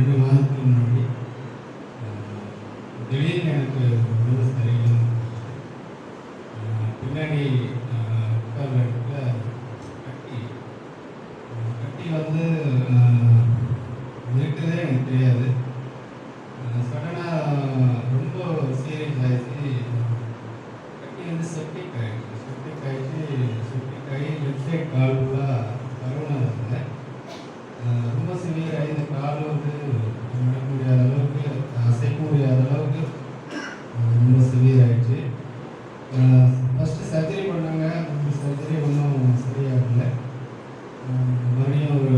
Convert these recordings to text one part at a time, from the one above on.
2 மாதத்துக்கு முன்னாடி திடீர்னு எனக்கு உடம்பு சரியில்லைன்னு பின்னாடி உட்கார்ற இடத்துல கட்டி கட்டி வந்து இருக்குதே எனக்கு தெரியாது. சடனாக ரொம்ப சீரியஸ் ஆகிடுச்சு. கட்டி வந்து செப்டிக் ஆகிடுச்சு. செப்டிக் ஆகி லெஃப்ட் சைட் கால் ஃபுல்லாக கரோனா இருந்தேன். ரொம்ப சிவியர் ஆகி இந்த கால் வந்து நடக்க முடியாத அளவுக்கு, அசைக்க முடியாத அளவுக்கு ரொம்ப சிவியர் ஆகிடுச்சு. ஃபஸ்ட்டு சர்ஜரி பண்ணாங்க. அந்த சர்ஜரி ஒன்றும் சரியாகலை. மறுபடியும் ஒரு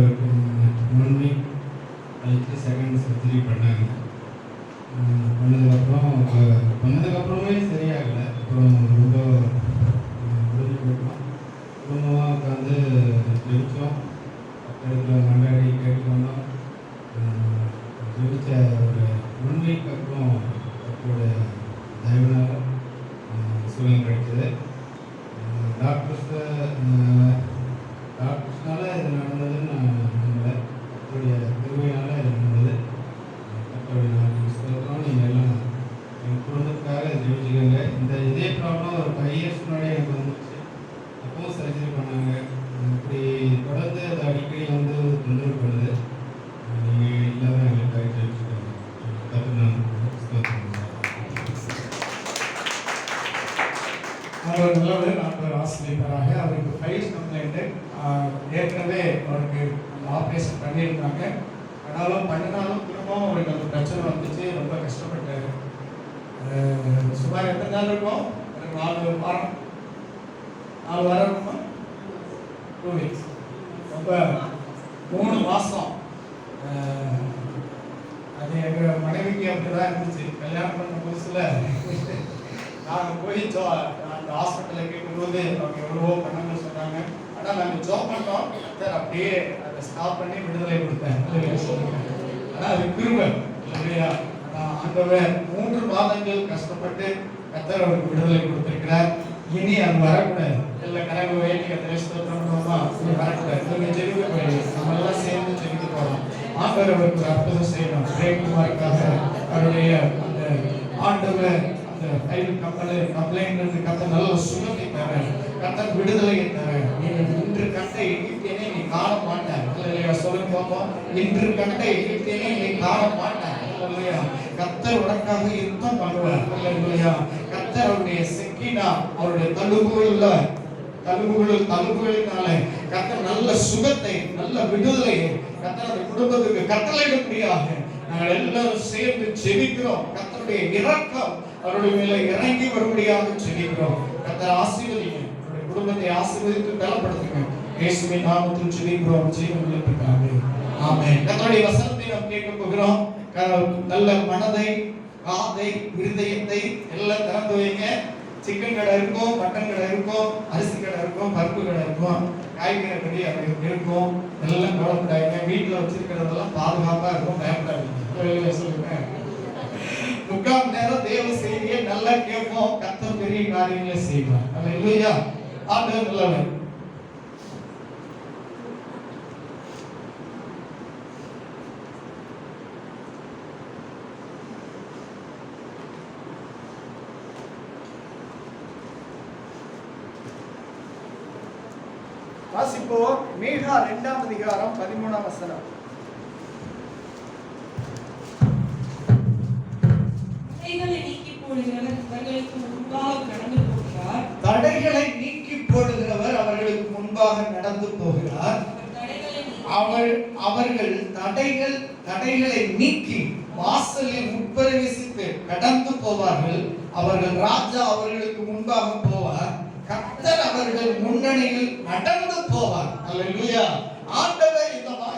1 வீக் கழிச்சு செகண்ட் சர்ஜரி பண்ணாங்க. பண்ணதுக்கப்புறமே சரியாகலை. அப்புறம் ரொம்ப முடிஞ்சு போயிட்டோம். குடும்பமாக உட்காந்து ஜெபிச்சோம். பக்கத்தில் மண்டாடி கேட்டுக்கொண்டோம். ஜெபிச்ச ஒரு 1 வீக் அப்புறம் அவரோட தயவுனால சுகம் கிடைச்சது. டாக்டர்ஸ்னால இது நடந்ததுன்னு நான் நம்பலை. அவருடைய திருவையினால இது நடந்தது. கர்த்தருடைய நாமத்துக்கு ஸ்தோத்திரம். நீங்கள் எல்லாம் என் குடும்பத்துக்காக ஜெபிச்சுக்கோங்க. இதே ப்ராப்ளம் ஒரு 5 இயர்ஸ் முன்னாடி எனக்கு வந்துச்சு. அப்பவும் சர்ஜரி பண்ணாங்க. இப்படி தொடர்ந்து அது அடிக்கடி வந்து தொந்தரவு பண்ணுது. நீங்கள் இல்லாத எங்களுக்காக ஜெபிச்சுக்கோங்க. கர்த்தர் நாமத்துக்கு ஸ்தோத்திரம். அவர் நல்லவர். ஆண்டவர் ஆசிரியராக அவருக்கு ஃபைல்ஸ் கம்ப்ளைண்ட்டு ஏற்கனவே அவருக்கு அந்த ஆப்ரேஷன் பண்ணியிருந்தாங்க. பண்ணினாலும் திரும்பவும் அவருக்கு அந்த பிரச்சனை வந்துச்சு. ரொம்ப கஷ்டப்பட்டார். சுமார் எத்தனை நாள் இருக்கும்? ஒரு 4 வாரம் 4 வாரம் இருக்குமா? 2 வீக்ஸ். ரொம்ப 3 மாதம். அது எங்கள் மனைவிக்கு அப்படி தான் இருந்துச்சு. கல்யாணம் பண்ண புதுசில் நாங்கள் போய் அந்த ஹாஸ்பிட்டலில் கேட்கும்போது அவங்க எவ்வளவோ பண்ணணும்னு சொன்னாங்க. ஆனால் நாங்கள் ஜோப் பண்ணோம். சார் அப்படியே அதை ஸ்டாப் பண்ணி விடுதலை கொடுத்தேன். ஆனால் அது கிருபை இல்லையா? ஆண்டவர் 3 மாதங்கள் கஷ்டப்பட்டு கர்த்தர் அவருக்கு விடுதலை கொடுத்திருக்கிறார். இனி அது வரக்கூடாது. இல்லை கனவு வேண்டி கர்த்தரை ஸ்தோத்திரம் பண்ணுவோமா? வரக்கூடாது. நீங்கள் ஜெபிக்க போய் நம்ம எல்லாம் சேர்ந்து ஜெபிக்க போகிறோம். ஆண்டவர் அவருக்கு ஒரு அற்புதம் செய்யணும். பிரேம்குமாருக்காக அவருடைய அந்த ஆண்டவர் அந்த ஃபைல் கம்ப்ளைண்ட் கர்த்தர் நல்ல சுகத்தை தர, கர்த்தர் விடுதலையை தர. நீங்கள் இன்று கண்ட எகிப்தியனை நீ காண மாட்டார். இல்லையா? சொல்லுங்க பார்ப்போம். இன்று கண்ட எகிப்தியனை நீ காண மாட்டார். இல்லையா? கர்த்தர் உனக்காக யுத்தம் பண்ணுவார். இல்லையா? கர்த்தர் அவருடைய செக்கினா அவருடைய தழும்புகளினால கர்த்தர் நல்ல சுகத்தை, நல்ல விடுதலையை கர்த்தர் அந்த குடும்பத்துக்கு கட்டளையிடும்படியாக நாங்கள் எல்லாரும் சேர்ந்து ஜெபிக்கிறோம். கர்த்தருடைய இரக்கம் அவருடைய மேல இறங்கி வரும்படியாக ஜெபிக்கிறோம். கர்த்தர் ஆசீர்வதிங்க. அவருடைய குடும்பத்தை ஆசீர்வதித்து பலப்படுத்துங்க. இயேசுவின் நாமத்தில் ஜெபிக்கிறோம். ஜீவனுள்ள பிதாவே, ஆமென். கர்த்தருடைய வசனத்தை நாம் கேட்க போகிறோம். நல்ல மனதை, காதை, இருதயத்தை எல்லாம் திறந்து வைங்க. சிக்கன் கடை இருக்கும், மட்டன் கடை இருக்கும், அரிசி கடை இருக்கும், பருப்பு கடை இருக்கும், காய்கறி கடை இருக்கும். எல்லாம் கவலைப்படாதீங்க. வீட்டில் வச்சிருக்கிறதெல்லாம் பாதுகாப்பா இருக்கும். பயப்படாதீங்க. சொல்லுங்க. 3/4 மணி நேரம் தேவ செய்தியை நல்லா கேட்போம். கர்த்தர் பெரிய காரியங்களை செய்வார். அல்லேலூயா. ஆண்டவர் நல்லவர். வாசிப்போம். மீகா 2ஆம் அதிகாரம் 13ஆம் வசனம். தடைகளை நீக்கி போடுகிறவர் அவர்களுக்கு முன்பாக நடந்து போகிறார். தடைகளை நீக்கி போடுகிறவர் அவர்களுக்கு முன்பாக நடந்து போகிறார். அவர்கள் தடைகளை நீக்கி வாசலில் உட்பிரவேசித்து கடந்து போவார்கள். அவர்கள் ராஜா அவர்களுக்கு முன்பாக போவார். கர்த்தர் அவர்கள் முன்னணியில் நடந்து போவார். அல்லேலூயா. ஆண்டவர்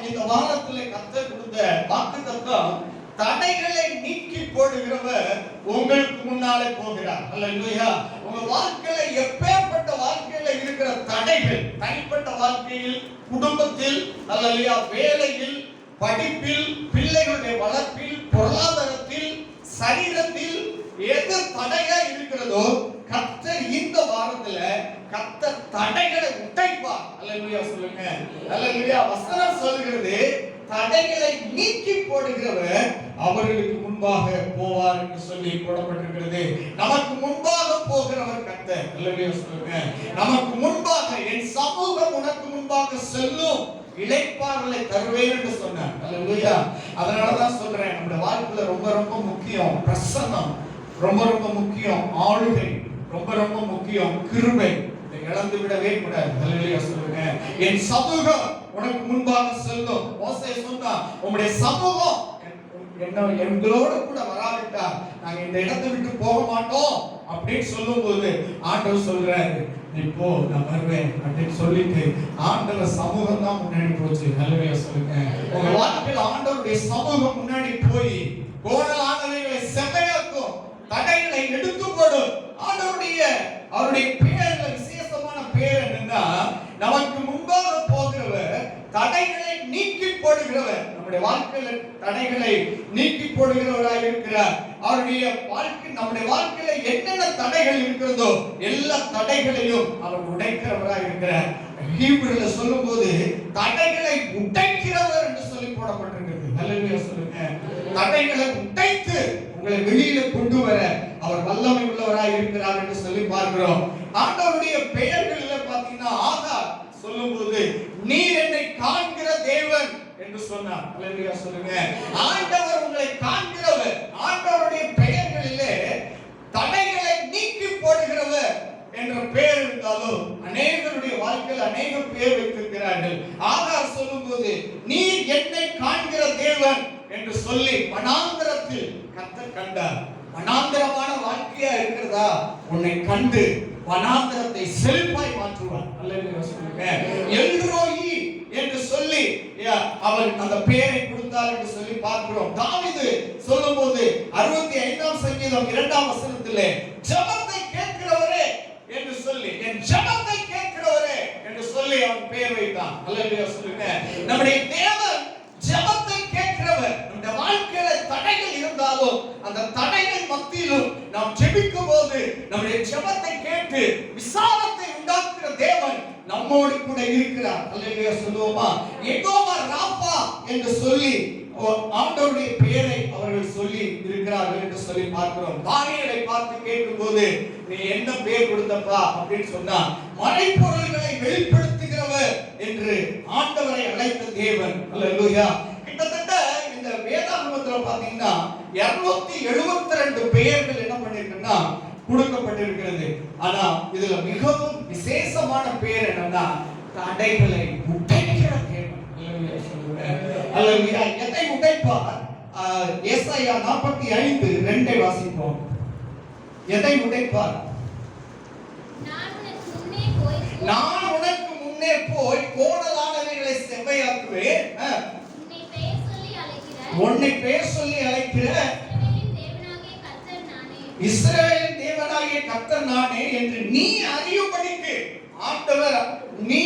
இந்த வாரத்திலே கர்த்தர் கொடுத்த வாக்குத்தத்தம், தடைகளை நீக்கி போடுகிறவர் உங்களுக்கு முன்னாலே போகிறார். அல்லேலூயா. உங்க வாழ்க்கையில எப்பேற்பட்ட வாழ்க்கையில இருக்கிற தடைகள், தனிப்பட்ட வாழ்க்கையில், குடும்பத்தில், அல்லேலூயா, வேலையில், படிப்பில், பிள்ளைகளுடைய வளர்ப்பில், பொருளாதாரத்தில், சரீரத்தில் எது தடையா இருக்கிறதோ கர்த்தர் இந்த வாரத்துல கர்த்தர் தடைகளை உடைப்பார். அல்லேலூயா சொல்லுங்க. அல்லேலூயா. வசனம் சொல்கிறது தடைகளை நீக்கி போடுகிறவர் அவர்களுக்கு முன்பாக போவார் என்று சொல்லி போடப்பட்டிருக்கிறது. நமக்கு முன்பாக போகிறவர் கர்த்தர். அல்லேலூயா சொல்லுங்க. நமக்கு முன்பாக என் சமூகம் உனக்கு முன்பாக செல்லும், இளைப்பாறலை தருவேன் என்று சொன்னார். அல்லேலூயா. அதனால தான் சொல்றேன், நம்முடைய வாழ்க்கையில ரொம்ப ரொம்ப முக்கியம் பிரசன்னம், ரொம்ப ரொம்ப முக்கியம் ஆளுகை, ரொம்ப ரொம்ப முக்கியம் கிருபை. இதை இழந்து விடவே கூடாது. அல்லேலூயா சொல்லுங்க. என் சமூகம் உனக்கு முன்பாக செல்லும். மோசே சொன்னா, உம்முடைய சமூகம் எங்களோட கூட வராவிட்டா நாங்க இந்த இடத்தை விட்டு போக மாட்டோம் அப்படின்னு சொல்லும்போது ஆண்டவர் சொல்றாரு, இப்போ நான் வருவேன் அப்படின்னு சொல்லிட்டு ஆண்டவர் சமூகம் தான் முன்னாடி போச்சு. அல்லேலூயா சொல்லுங்க. உங்க வாழ்க்கையில ஆண்டவருடைய சமூகம் முன்னாடி போய் கோணலானவைகளை செம்மையாக்கும், தடைகளை எடுத்து போடும். அவருடைய பேர்ல விசேஷமான பேர் என்னன்னா, நமக்கு முன்பாக போகிறவர், தடைகளை நீக்கி போடுகிறவர். நம்முடைய வாழ்க்கையில தடைகளை நீக்கி போடுகிறவராக இருக்கிறார். அவருடைய வாழ்க்கை, நம்முடைய வாழ்க்கையில என்னென்ன தடைகள் இருக்கிறதோ எல்லா தடைகளையும் அவர் உடைக்கிறவராக இருக்கிறார். ஹீப்ருல சொல்லும்போது தடைகளை உடைக்கிறவர் என்று சொல்லி போடப்பட்டிருக்கிறது. அல்லேலூயா சொல்லுங்க. தடைகளை உடைத்து உங்களை வெளியில கொண்டு வர அவர் வல்லமை உள்ளவராய் இருக்கிறார் என்று சொல்லி பார்க்கிறோம். ஆண்டவருடைய பெயர்கள்ல பாத்தீங்கன்னா ஆகார் சொல்லும்போது நீர் என்னை காண்கிற தேவன் என்று சொன்னார். அல்லேலூயா சொல்லுங்க. ஆண்டவர் உங்களை காண்கிறவர். ஆண்டவருடைய பெயர்களிலே தடைகளை நீக்கி போடுகிறவர் என்ற பெயர் இருந்தாலும் அநேகருடைய வாழ்க்கையில் அநேக பேர் வைத்திருக்கிறார்கள். ஆகார் சொல்லும்போது நீர் என்னை காண்கிற தேவன் என்று சொல்லி வனாந்தரத்தில் கர்த்தர் கண்டார். வனாந்தரமான வாழ்க்கையா இருக்கிறதா, உன்னை கண்டு வனாந்தரத்தை செழிப்பாய் மாற்றுவார். அல்லேலூயா சொல்லுங்க. எல்ரோயி என்று சொல்லி அவர் அந்த பெயரை கொடுத்தார் என்று சொல்லி பார்க்கிறோம். தாவீது சொல்லும்போது 65ஆம் சங்கீதம் 2ஆம் வசனத்திலே ஜெபத்தை கேட்கிறவரே என்று சொல்லி, என் ஜெபத்தை கேட்கிறவரே என்று சொல்லி அவன் பெயர் வைத்தான். அல்லேலூயா சொல்லுங்க. நம்முடைய தேவன் ஜெபத்தை கேட்கிறவர். நம்முடைய வாழ்க்கையில தடைகள் இருந்தாலும் அந்த தடைகள் மத்தியிலும் நாம் ஜெபிக்கும் போது நம்முடைய ஜெபத்தை கேட்டு விசாலத்தை உண்டாக்குகிற தேவன் நம்மோடு கூட இருக்கிறார். அல்லேலூயா சொல்லுவோமா? யெகோவா ராப்பா என்று சொல்லி ஆண்டவருடைய பெயரை அவர்கள் சொல்லி இருக்கிறார்கள் என்று சொல்லி பார்க்கிறோம். தானியேலை பார்த்து கேட்கும்போது நீ என்ன பெயர் கொடுத்தப்பா அப்படின்னு சொன்னா, மறைபொருள்களை வெளிப்படுத்துகிறவர் என்று ஆண்டவரை அழைத்த தேவன். அல்லேலூயா. கிட்டத்தட்ட இந்த வேதாகமத்துல பாத்தீங்கன்னா 272 பெயர்கள் என்ன பண்ணிருக்குன்னா கொடுக்கப்பட்டிருக்கிறது. ஆனா இதுல மிகவும் விசேஷமான பெயர் என்னன்னா தடைகளை உடைக்கிற தேவன். அல்லேலூயா. எதை உடைப்பார்? ஏசாயா 45:2 வாசிப்போம். எதை உடைப்பார்? நான் உனக்கு முன்னே போய் கோணலானவைகளை செவ்வையாக்குவேன். உன்னை பெயர் சொல்லி அழைக்கிற இஸ்ரவேலின் தேவனாகிய கர்த்தர் நானே என்று நீ அறியும்படிக்கு ஆண்டவர், நீ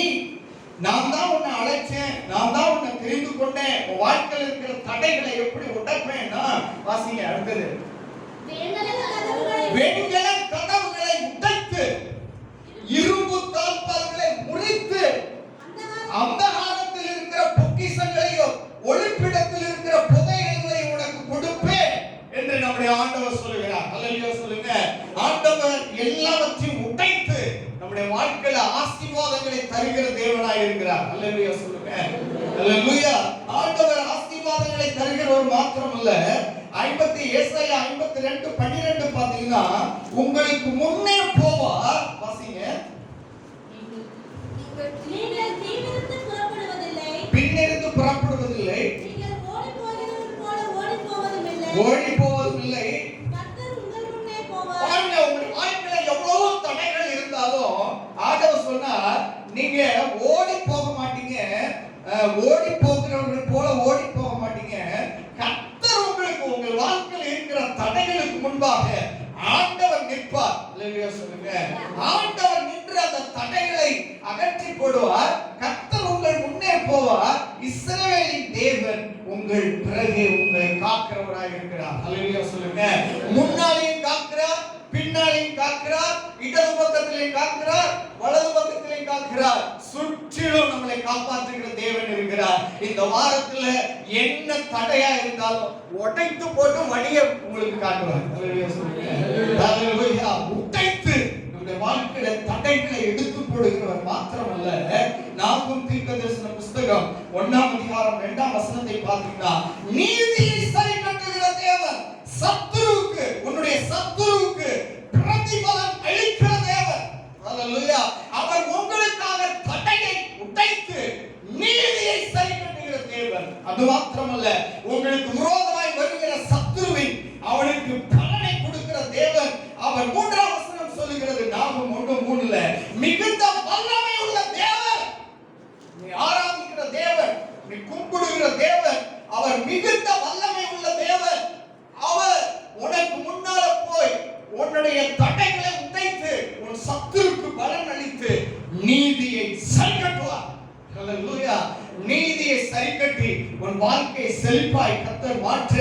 நான் தான் உன்னை அழைச்சேன், நான் தான் உன்னை தெரிந்து கொண்டேன். உன் வாழ்க்கையில் இருக்கிற தடைகளை எப்படி உடைப்பேன்னா, வாசிங்க அடுத்தது, வெண்கல கதவுகளை உடைத்து இரும்பு தாழ்பால்களை முறித்து அந்தகாரத்தில் இருக்கிற பொக்கிஷங்களையும் ஒளிப்பிடத்தில் இருக்கிற புதையல்களை உனக்கு கொடுப்பேன் என்று நம்முடைய ஆண்டவர் சொல்லுகிறார். அல்லேலூயா சொல்லுங்க. ஆண்டவர் எல்லாவற்றையும் உடைத்து நம்முடைய வாழ்க்கையில ஆசீர்வாதங்களை தருகிற தேவனாய் இருக்கிறார். அல்லேலூயா சொல்லுங்க. அல்லேலூயா. ஆண்டவர் ஆசீர்வாதங்களை தருகிறவர் மாத்திரமல்ல, ஏசாயா 52:12 பாத்தீங்கன்னா உங்களுக்கு முன்னே போவார். வாசிங்க. நீங்கள் பின்னிருந்து புறப்படுவதில்லை, நீங்கள் ஓடி போவதும் இல்லை, கர்த்தர் உங்கள் முன்னே போவார். பாருங்க, உங்க வாழ்க்கையில எவ்வளவு தடைகள் இருந்தாலும் ஆண்டவர் சொன்னார், நீங்க ஓடி போக மாட்டீங்க, ஓடி போகிறவர்கள் போல ஓடி போக மாட்டீங்க. கர்த்தர் உங்களுக்கு உங்கள் வாழ்க்கையில் இருக்கிற தடைகளுக்கு முன்பாக ஆண்டவர் நிற்பார். அல்லேலூயா சொல்லுங்க. ஆண்டவர் நின்று அந்த தடைகளை அகற்றி போடுவார். கர்த்தர் உங்கள் முன்னே போவார். இஸ்ரவேலின் தேவன் உங்கள் பிறகு உங்களை காக்கிறவராக இருக்கிறார். அல்லேலூயா சொல்லுங்க. முன்னாலேயும் காக்கிறார், பின்னாலேயும் காக்கிறார், இடது பக்கத்திலே காக்கிறார், வலது பக்கத்திலே காக்கிறார், சுற்றிலும் நம்மளை காப்பாற்றுகிற தேவன் இருக்கிறார். இந்த வாரத்துல என்ன தடையா இருந்தாலும் உடைத்து போட்டு வழியை உங்களுக்கு காட்டுவார். ஹல்லேலூயா சொல்லுங்க. ஹல்லேலூயா. உடைத்து நம்முடைய வாழ்க்கையில தடைகளை எடுத்து போடுகிறவர் மாத்திரமல்ல, நாகும் தீர்க்கதரிசன புஸ்தகம் 1ஆம் அதிகாரம் 2ஆம் வசனத்தை பார்த்தீங்கன்னா, நீதியை சரி கட்டுகிற தேவன், சத்துருவுக்கு, உன்னுடைய சத்துருவுக்கு பிரதிபலன் அளிக்கிற தேவன். ஹல்லேலூயா. அவர் உங்களுக்காக தடையை உடைத்து நீதியை சரி கட்டுகிற தேவன். அது மாத்திரமல்ல, உங்களுக்கு விரோதமாய் வருகிற சத்துருவின் அவனுக்கு பலனை கொடுக்கிற தேவன். அவர் 3ஆம் வசனம் சொல்லுகிறது, நாகும் 1:3, மிகுந்த வல்லமை உள்ள தேவன். நீ ஆராதிக்கிற தேவன், நீ கும்பிடுகிற தேவன், அவர் மிகுந்த வல்லமை உள்ள தேவன். அவர் உனக்கு முன்னால போய் உன்னுடைய தடைகளை உடைத்து உன் சத்துருக்கு பலன் அளித்து நீதியை சரி கட்டுவார். ஹல்லேலூயா. நீதியை சரி கட்டி உன் வாழ்க்கையை செழிப்பாய் கர்த்தர் மாற்ற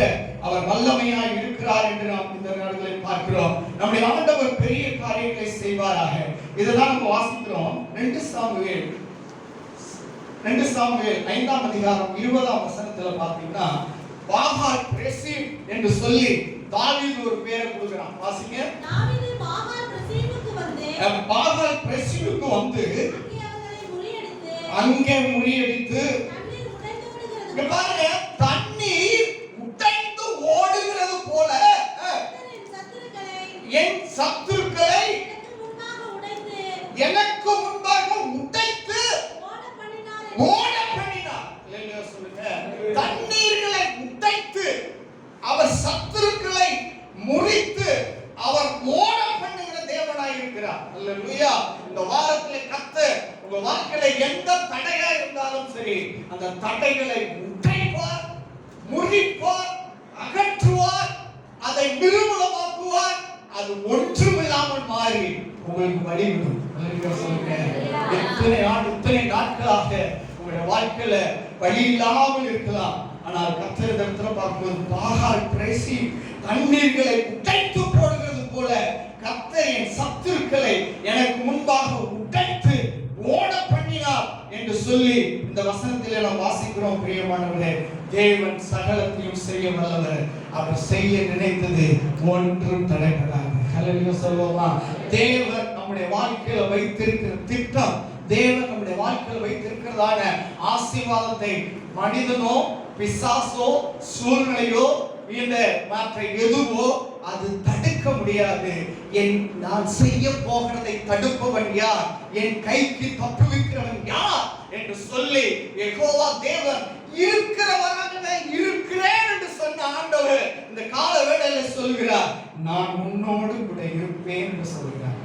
அவர் வல்லமையாய் இருக்கிறார் என்று நாம் இந்த நாடுகளில் பார்க்கிறோம். நம்முடைய ஆண்டவர் பெரிய காரியங்களை செய்வாராக. இதெல்லாம் நம்ம வாசிக்கிறோம். 2 சாமுவேல் 5ஆம் அதிகாரம் 20ஆம் வசனத்துல பாத்தீங்கன்னா, பாகால் பிரசீம் என்று சொல்லி தாவீது ஒரு பேரை கொடுக்கிறான். வாசிங்க. தாவீது பாகால் பிரசீமுக்கு வந்து அங்கே முறியடித்து தண்ணீர் உடைந்து ஓடுகிறது. பாருங்க, தண்ணீர் உடைந்து ஓடுகிறது போல என் சத்துருக்களை எனக்கு முன்பாக உடைத்து ஓட பண்ணினார். இல்லையா சொல்லுங்க. தண்ணீர்களை உடைத்து அவர் சத்துருக்களை முறித்து அவர் ஓட பண்ணுகிற தேவனாய் இருக்கிறார். அல்லேலூயா. இந்த வாரத்திலே கர்த்தர் உங்க வாழ்க்கையில எந்த தடையா இருந்தாலும் சரி, அந்த தடைகளை உடைப்பார், முறிப்பார், அகற்றுவார், அதை நிர்மூலமாக்குவார். அது ஒன்றுமில்லாமல் மாறி உங்களுக்கு வழிவிடும். அல்லேலூயா சொல்லுங்க. இத்தனை நாட்களாக உங்களுடைய வாழ்க்கையில வழி இல்லாமல் இருக்கலாம். ஆனால் கர்த்தரிடத்தில் பார்க்கும்போது பாகால் பிரசீம் தண்ணீர்களை உடைத்து போடுகிறது போல கர்த்தர் என் சத்துருக்களை எனக்கு முன்பாக உடைத்து ஓட பண்ணினார் என்று சொல்லி இந்த வசனத்திலே நாம் வாசிக்கிறோம். பிரியமானவர்களே, தேவன் சகலத்தையும் செய்ய வல்லவர். அவர் செய்ய நினைத்தது ஒன்றும் தடைபடாது. ஹல்லேலூயா சொல்லுவோமா? தேவன் நம்முடைய வாழ்க்கையில வைத்திருக்கிற திட்டம், தேவன் நம்முடைய வாழ்க்கையில் வைத்திருக்கிறதான ஆசீர்வாதத்தை மனிதனோ பிசாசோ சூழ்நிலையோ இந்த மற்ற எதுவோ அது தடுக்க முடியாது. நான் செய்ய போகிறதை தடுப்பவன் யார்? என் கைக்கு தப்புவிக்கிறவன் யார் என்று சொல்லி யெகோவா தேவன் இருக்கிறவராகவே இருக்கிறேன் என்று சொன்ன ஆண்டவர் இந்த கால வேளையில சொல்கிறார், நான் உன்னோடு கூட இருப்பேன் என்று சொல்கிறார்.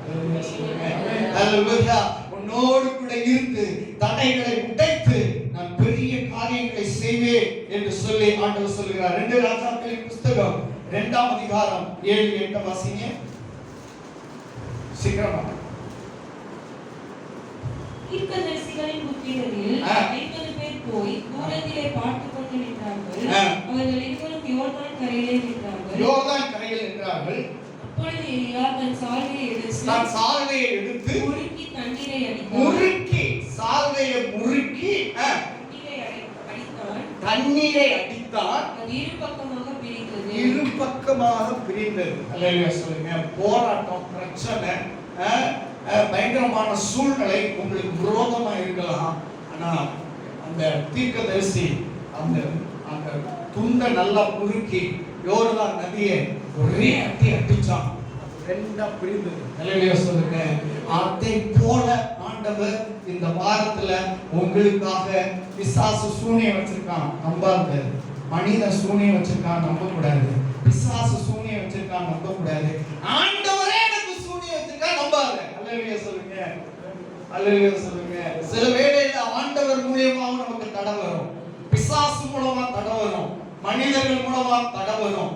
ஹல்லேலூயா. உன்னோடு கூட இருந்து தடைகளை உடைத்து நான் பெரிய காரியங்களை செய்வேன் என்று சொல்லி ஆண்டவர் சொல்கிறார். 2 ராஜாக்களின் புஸ்தகம் 2ஆம் அதிகாரம் 7-8 வாசிங்க சீக்கிரமா. தீர்க்கதரிசிகளின் புத்திரரில் 50 பேர் போய் தூரத்திலே பார்த்துக் கொண்டு நின்றார்கள். அவர்கள் இருவரும் யோர்தான் கரையிலே நின்றார்கள். அப்பொழுது எலியா தன் சால்வையை எடுத்து முறுக்கி தண்ணீரை அடித்தான். அது இரு பக்கமாக பிரிந்தது. அல்லேலூயா சொல்லுங்க. போராட்டம், பிரச்சனை, பயங்கரமான சூழ்நிலை உங்களுக்கு விரோதமா இருக்கலாம். ஆனா அந்த தீர்க்கதரிசி அந்த துண்டை நல்லா முறுக்கி யோர்தான் நதியை ஒரே அடிச்சான். ரெண்டா பிரிந்தது. அல்லேலூயா சொல்லுங்க. அதை போல ஆண்டவர் இந்த வாரத்துல உங்களுக்காக பிசாசு சூனியம் வச்சிருக்கான், நம்பாத. மனித சூனியம் வச்சிருக்கான், நம்ப கூடாது. பிசாசு சூனியம் வச்சிருக்கான், நம்ப கூடாது. ஆண்டவரே எனக்கு சூனியம் வச்சிருக்கான், நம்பாத. அல்லேலூயா சொல்லுங்க. அல்லேலூயா சொல்லுங்க. சில வேளையில ஆண்டவர் மூலமா நமக்கு தடை வரும், பிசாசு மூலமா தடை வரும், மனிதர்கள் மூலமா தடை வரும்,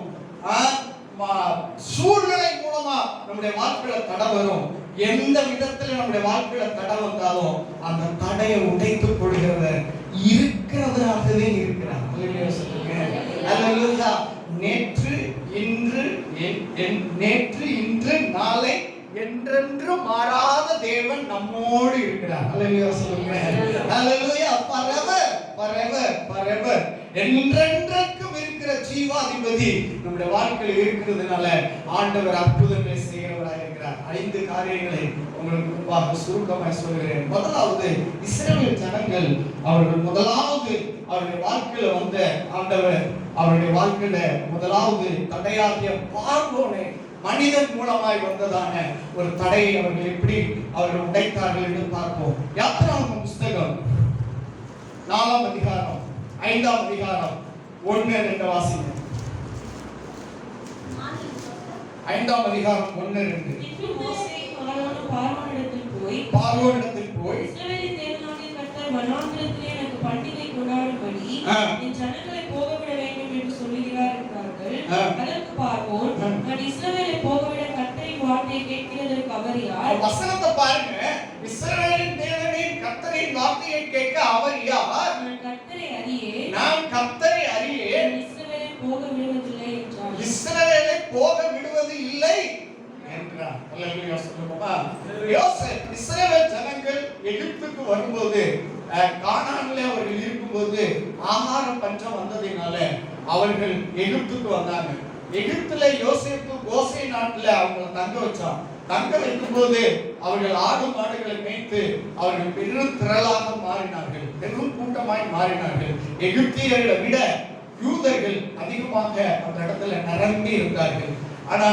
சூழ்நிலை மூலமா நம்முடைய வாழ்க்கையில தடை வரும். எந்த விதத்துல நம்முடைய வாழ்க்கையில தடை வந்தாலும் அந்த தடையை உடைத்துக் கொள்கிறவர் இருக்கிறவராகவே இருக்கிறார். அல்லேலூயா சொல்லுங்க. அல்லேலூயா. நேற்று இன்று நாளை என்றென்றும் மாறாத தேவன் நம்மோடு இருக்கிறார். ஹல்லேலூயா சொல்லுங்க. ஹல்லேலூயா. forever forever forever என்றென்றைக்கும் இருக்கிற ஜீவாதிபதி நம்முடைய வாழ்க்கையில் இருக்கிறதுனால ஆண்டவர் அற்புதங்களை செய்கிறவராக இருக்கிறார். 5 காரியங்களை உங்களுக்கு முன்பாக சுருக்கமாய் சொல்கிறேன். முதலாவது, இஸ்ரவேல் ஜனங்கள் அவர்கள் முதலாவது அவருடைய வாழ்க்கையில வந்த ஆண்டவர் அவருடைய வாழ்க்கையில முதலாவது தடையாகிய பார்வோனை மனிதன் மூலமாய் வந்ததான ஒரு தடையை அவர்கள் எப்படி அவர்கள் உடைத்தார்கள் என்று பார்ப்போம். யாத்திராகமம் புஸ்தகம் 4ஆம் அதிகாரம் 5ஆம் அதிகாரம் 1-2 வாசிங்க. 5ஆம் அதிகாரம் 1-2. பார்வோனிடத்தில் போய் இஸ்ரவேலின் தேவனாகிய கர்த்தர் வனாந்திரத்திலே எனக்கு பண்டிகை கொண்டாடும்படி என் ஜனங்களை போகவிட வேண்டும் என்று சொல்லுகிறார் என்றார்கள். அதற்கு பார்வோன், நான் இஸ்ரவேலை போகவிட கர்த்தரின் வார்த்தையை கேட்கிறதற்கு அவர் யார்? வசனத்தை பாருங்க. இஸ்ரவேலின் தேவனின் கர்த்தரின் வார்த்தையை கேட்க அவர் யார்? நான் கர்த்தரை அறியேன், நான் கர்த்தரை அறியேன், இஸ்ரவேலை போக விடுவதில்லை என்றார். இஸ்ரவேலை போக விடுவது இல்லை என்றார். ஹல்லேலூயா சொல்லுமா. யோசேப் இஸ்ரவேல் ஜனங்கள் எகிப்துக்கு வரும்போது கானானிலே அவர்கள் இருக்கும்போது ஆகார பஞ்சம் வந்ததினால அவர்கள் எகிப்துக்கு வந்தாங்க. எகிப்துல யோசேப்பு கோசை நாட்டுல அவங்களை தங்க வச்சான். தங்க வைக்கும் போது அவர்கள் ஆடு மாடுகளை மேய்த்து அவர்கள் பெரும் திரளாக மாறினார்கள், பெரும் கூட்டமாய் மாறினார்கள். எகிப்தியர்களை விட யூதர்கள் அதிகமாக அந்த இடத்துல நிரம்பி இருந்தார்கள். ஆனா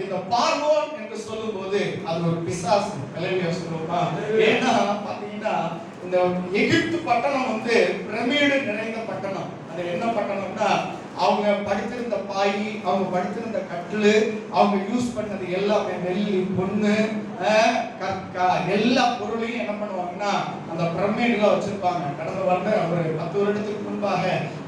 இந்த பார்வோன் என்று சொல்லும்போது அது ஒரு பிசாசு. ஹல்லேலூயா சொல்லுமா. ஏன்னா பாத்தீங்கன்னா இந்த எகிப்து பட்டணம் வந்து பிரமிடு நிறைந்த பட்டணம். அது என்ன பட்டணம்னா அவங்க படுத்திருந்த பாய், அவங்க படுத்திருந்த கட்டிலு, அவங்க யூஸ் பண்ணது எல்லாமே வெள்ளி, பொண்ணு, எல்லா பொருளையும் என்ன பண்ணுவாங்கன்னா அந்த பிரமிடுல வச்சிருப்பாங்க. கடந்த வருடம் ஒரு 10 வருடத்துக்கு முன்பாக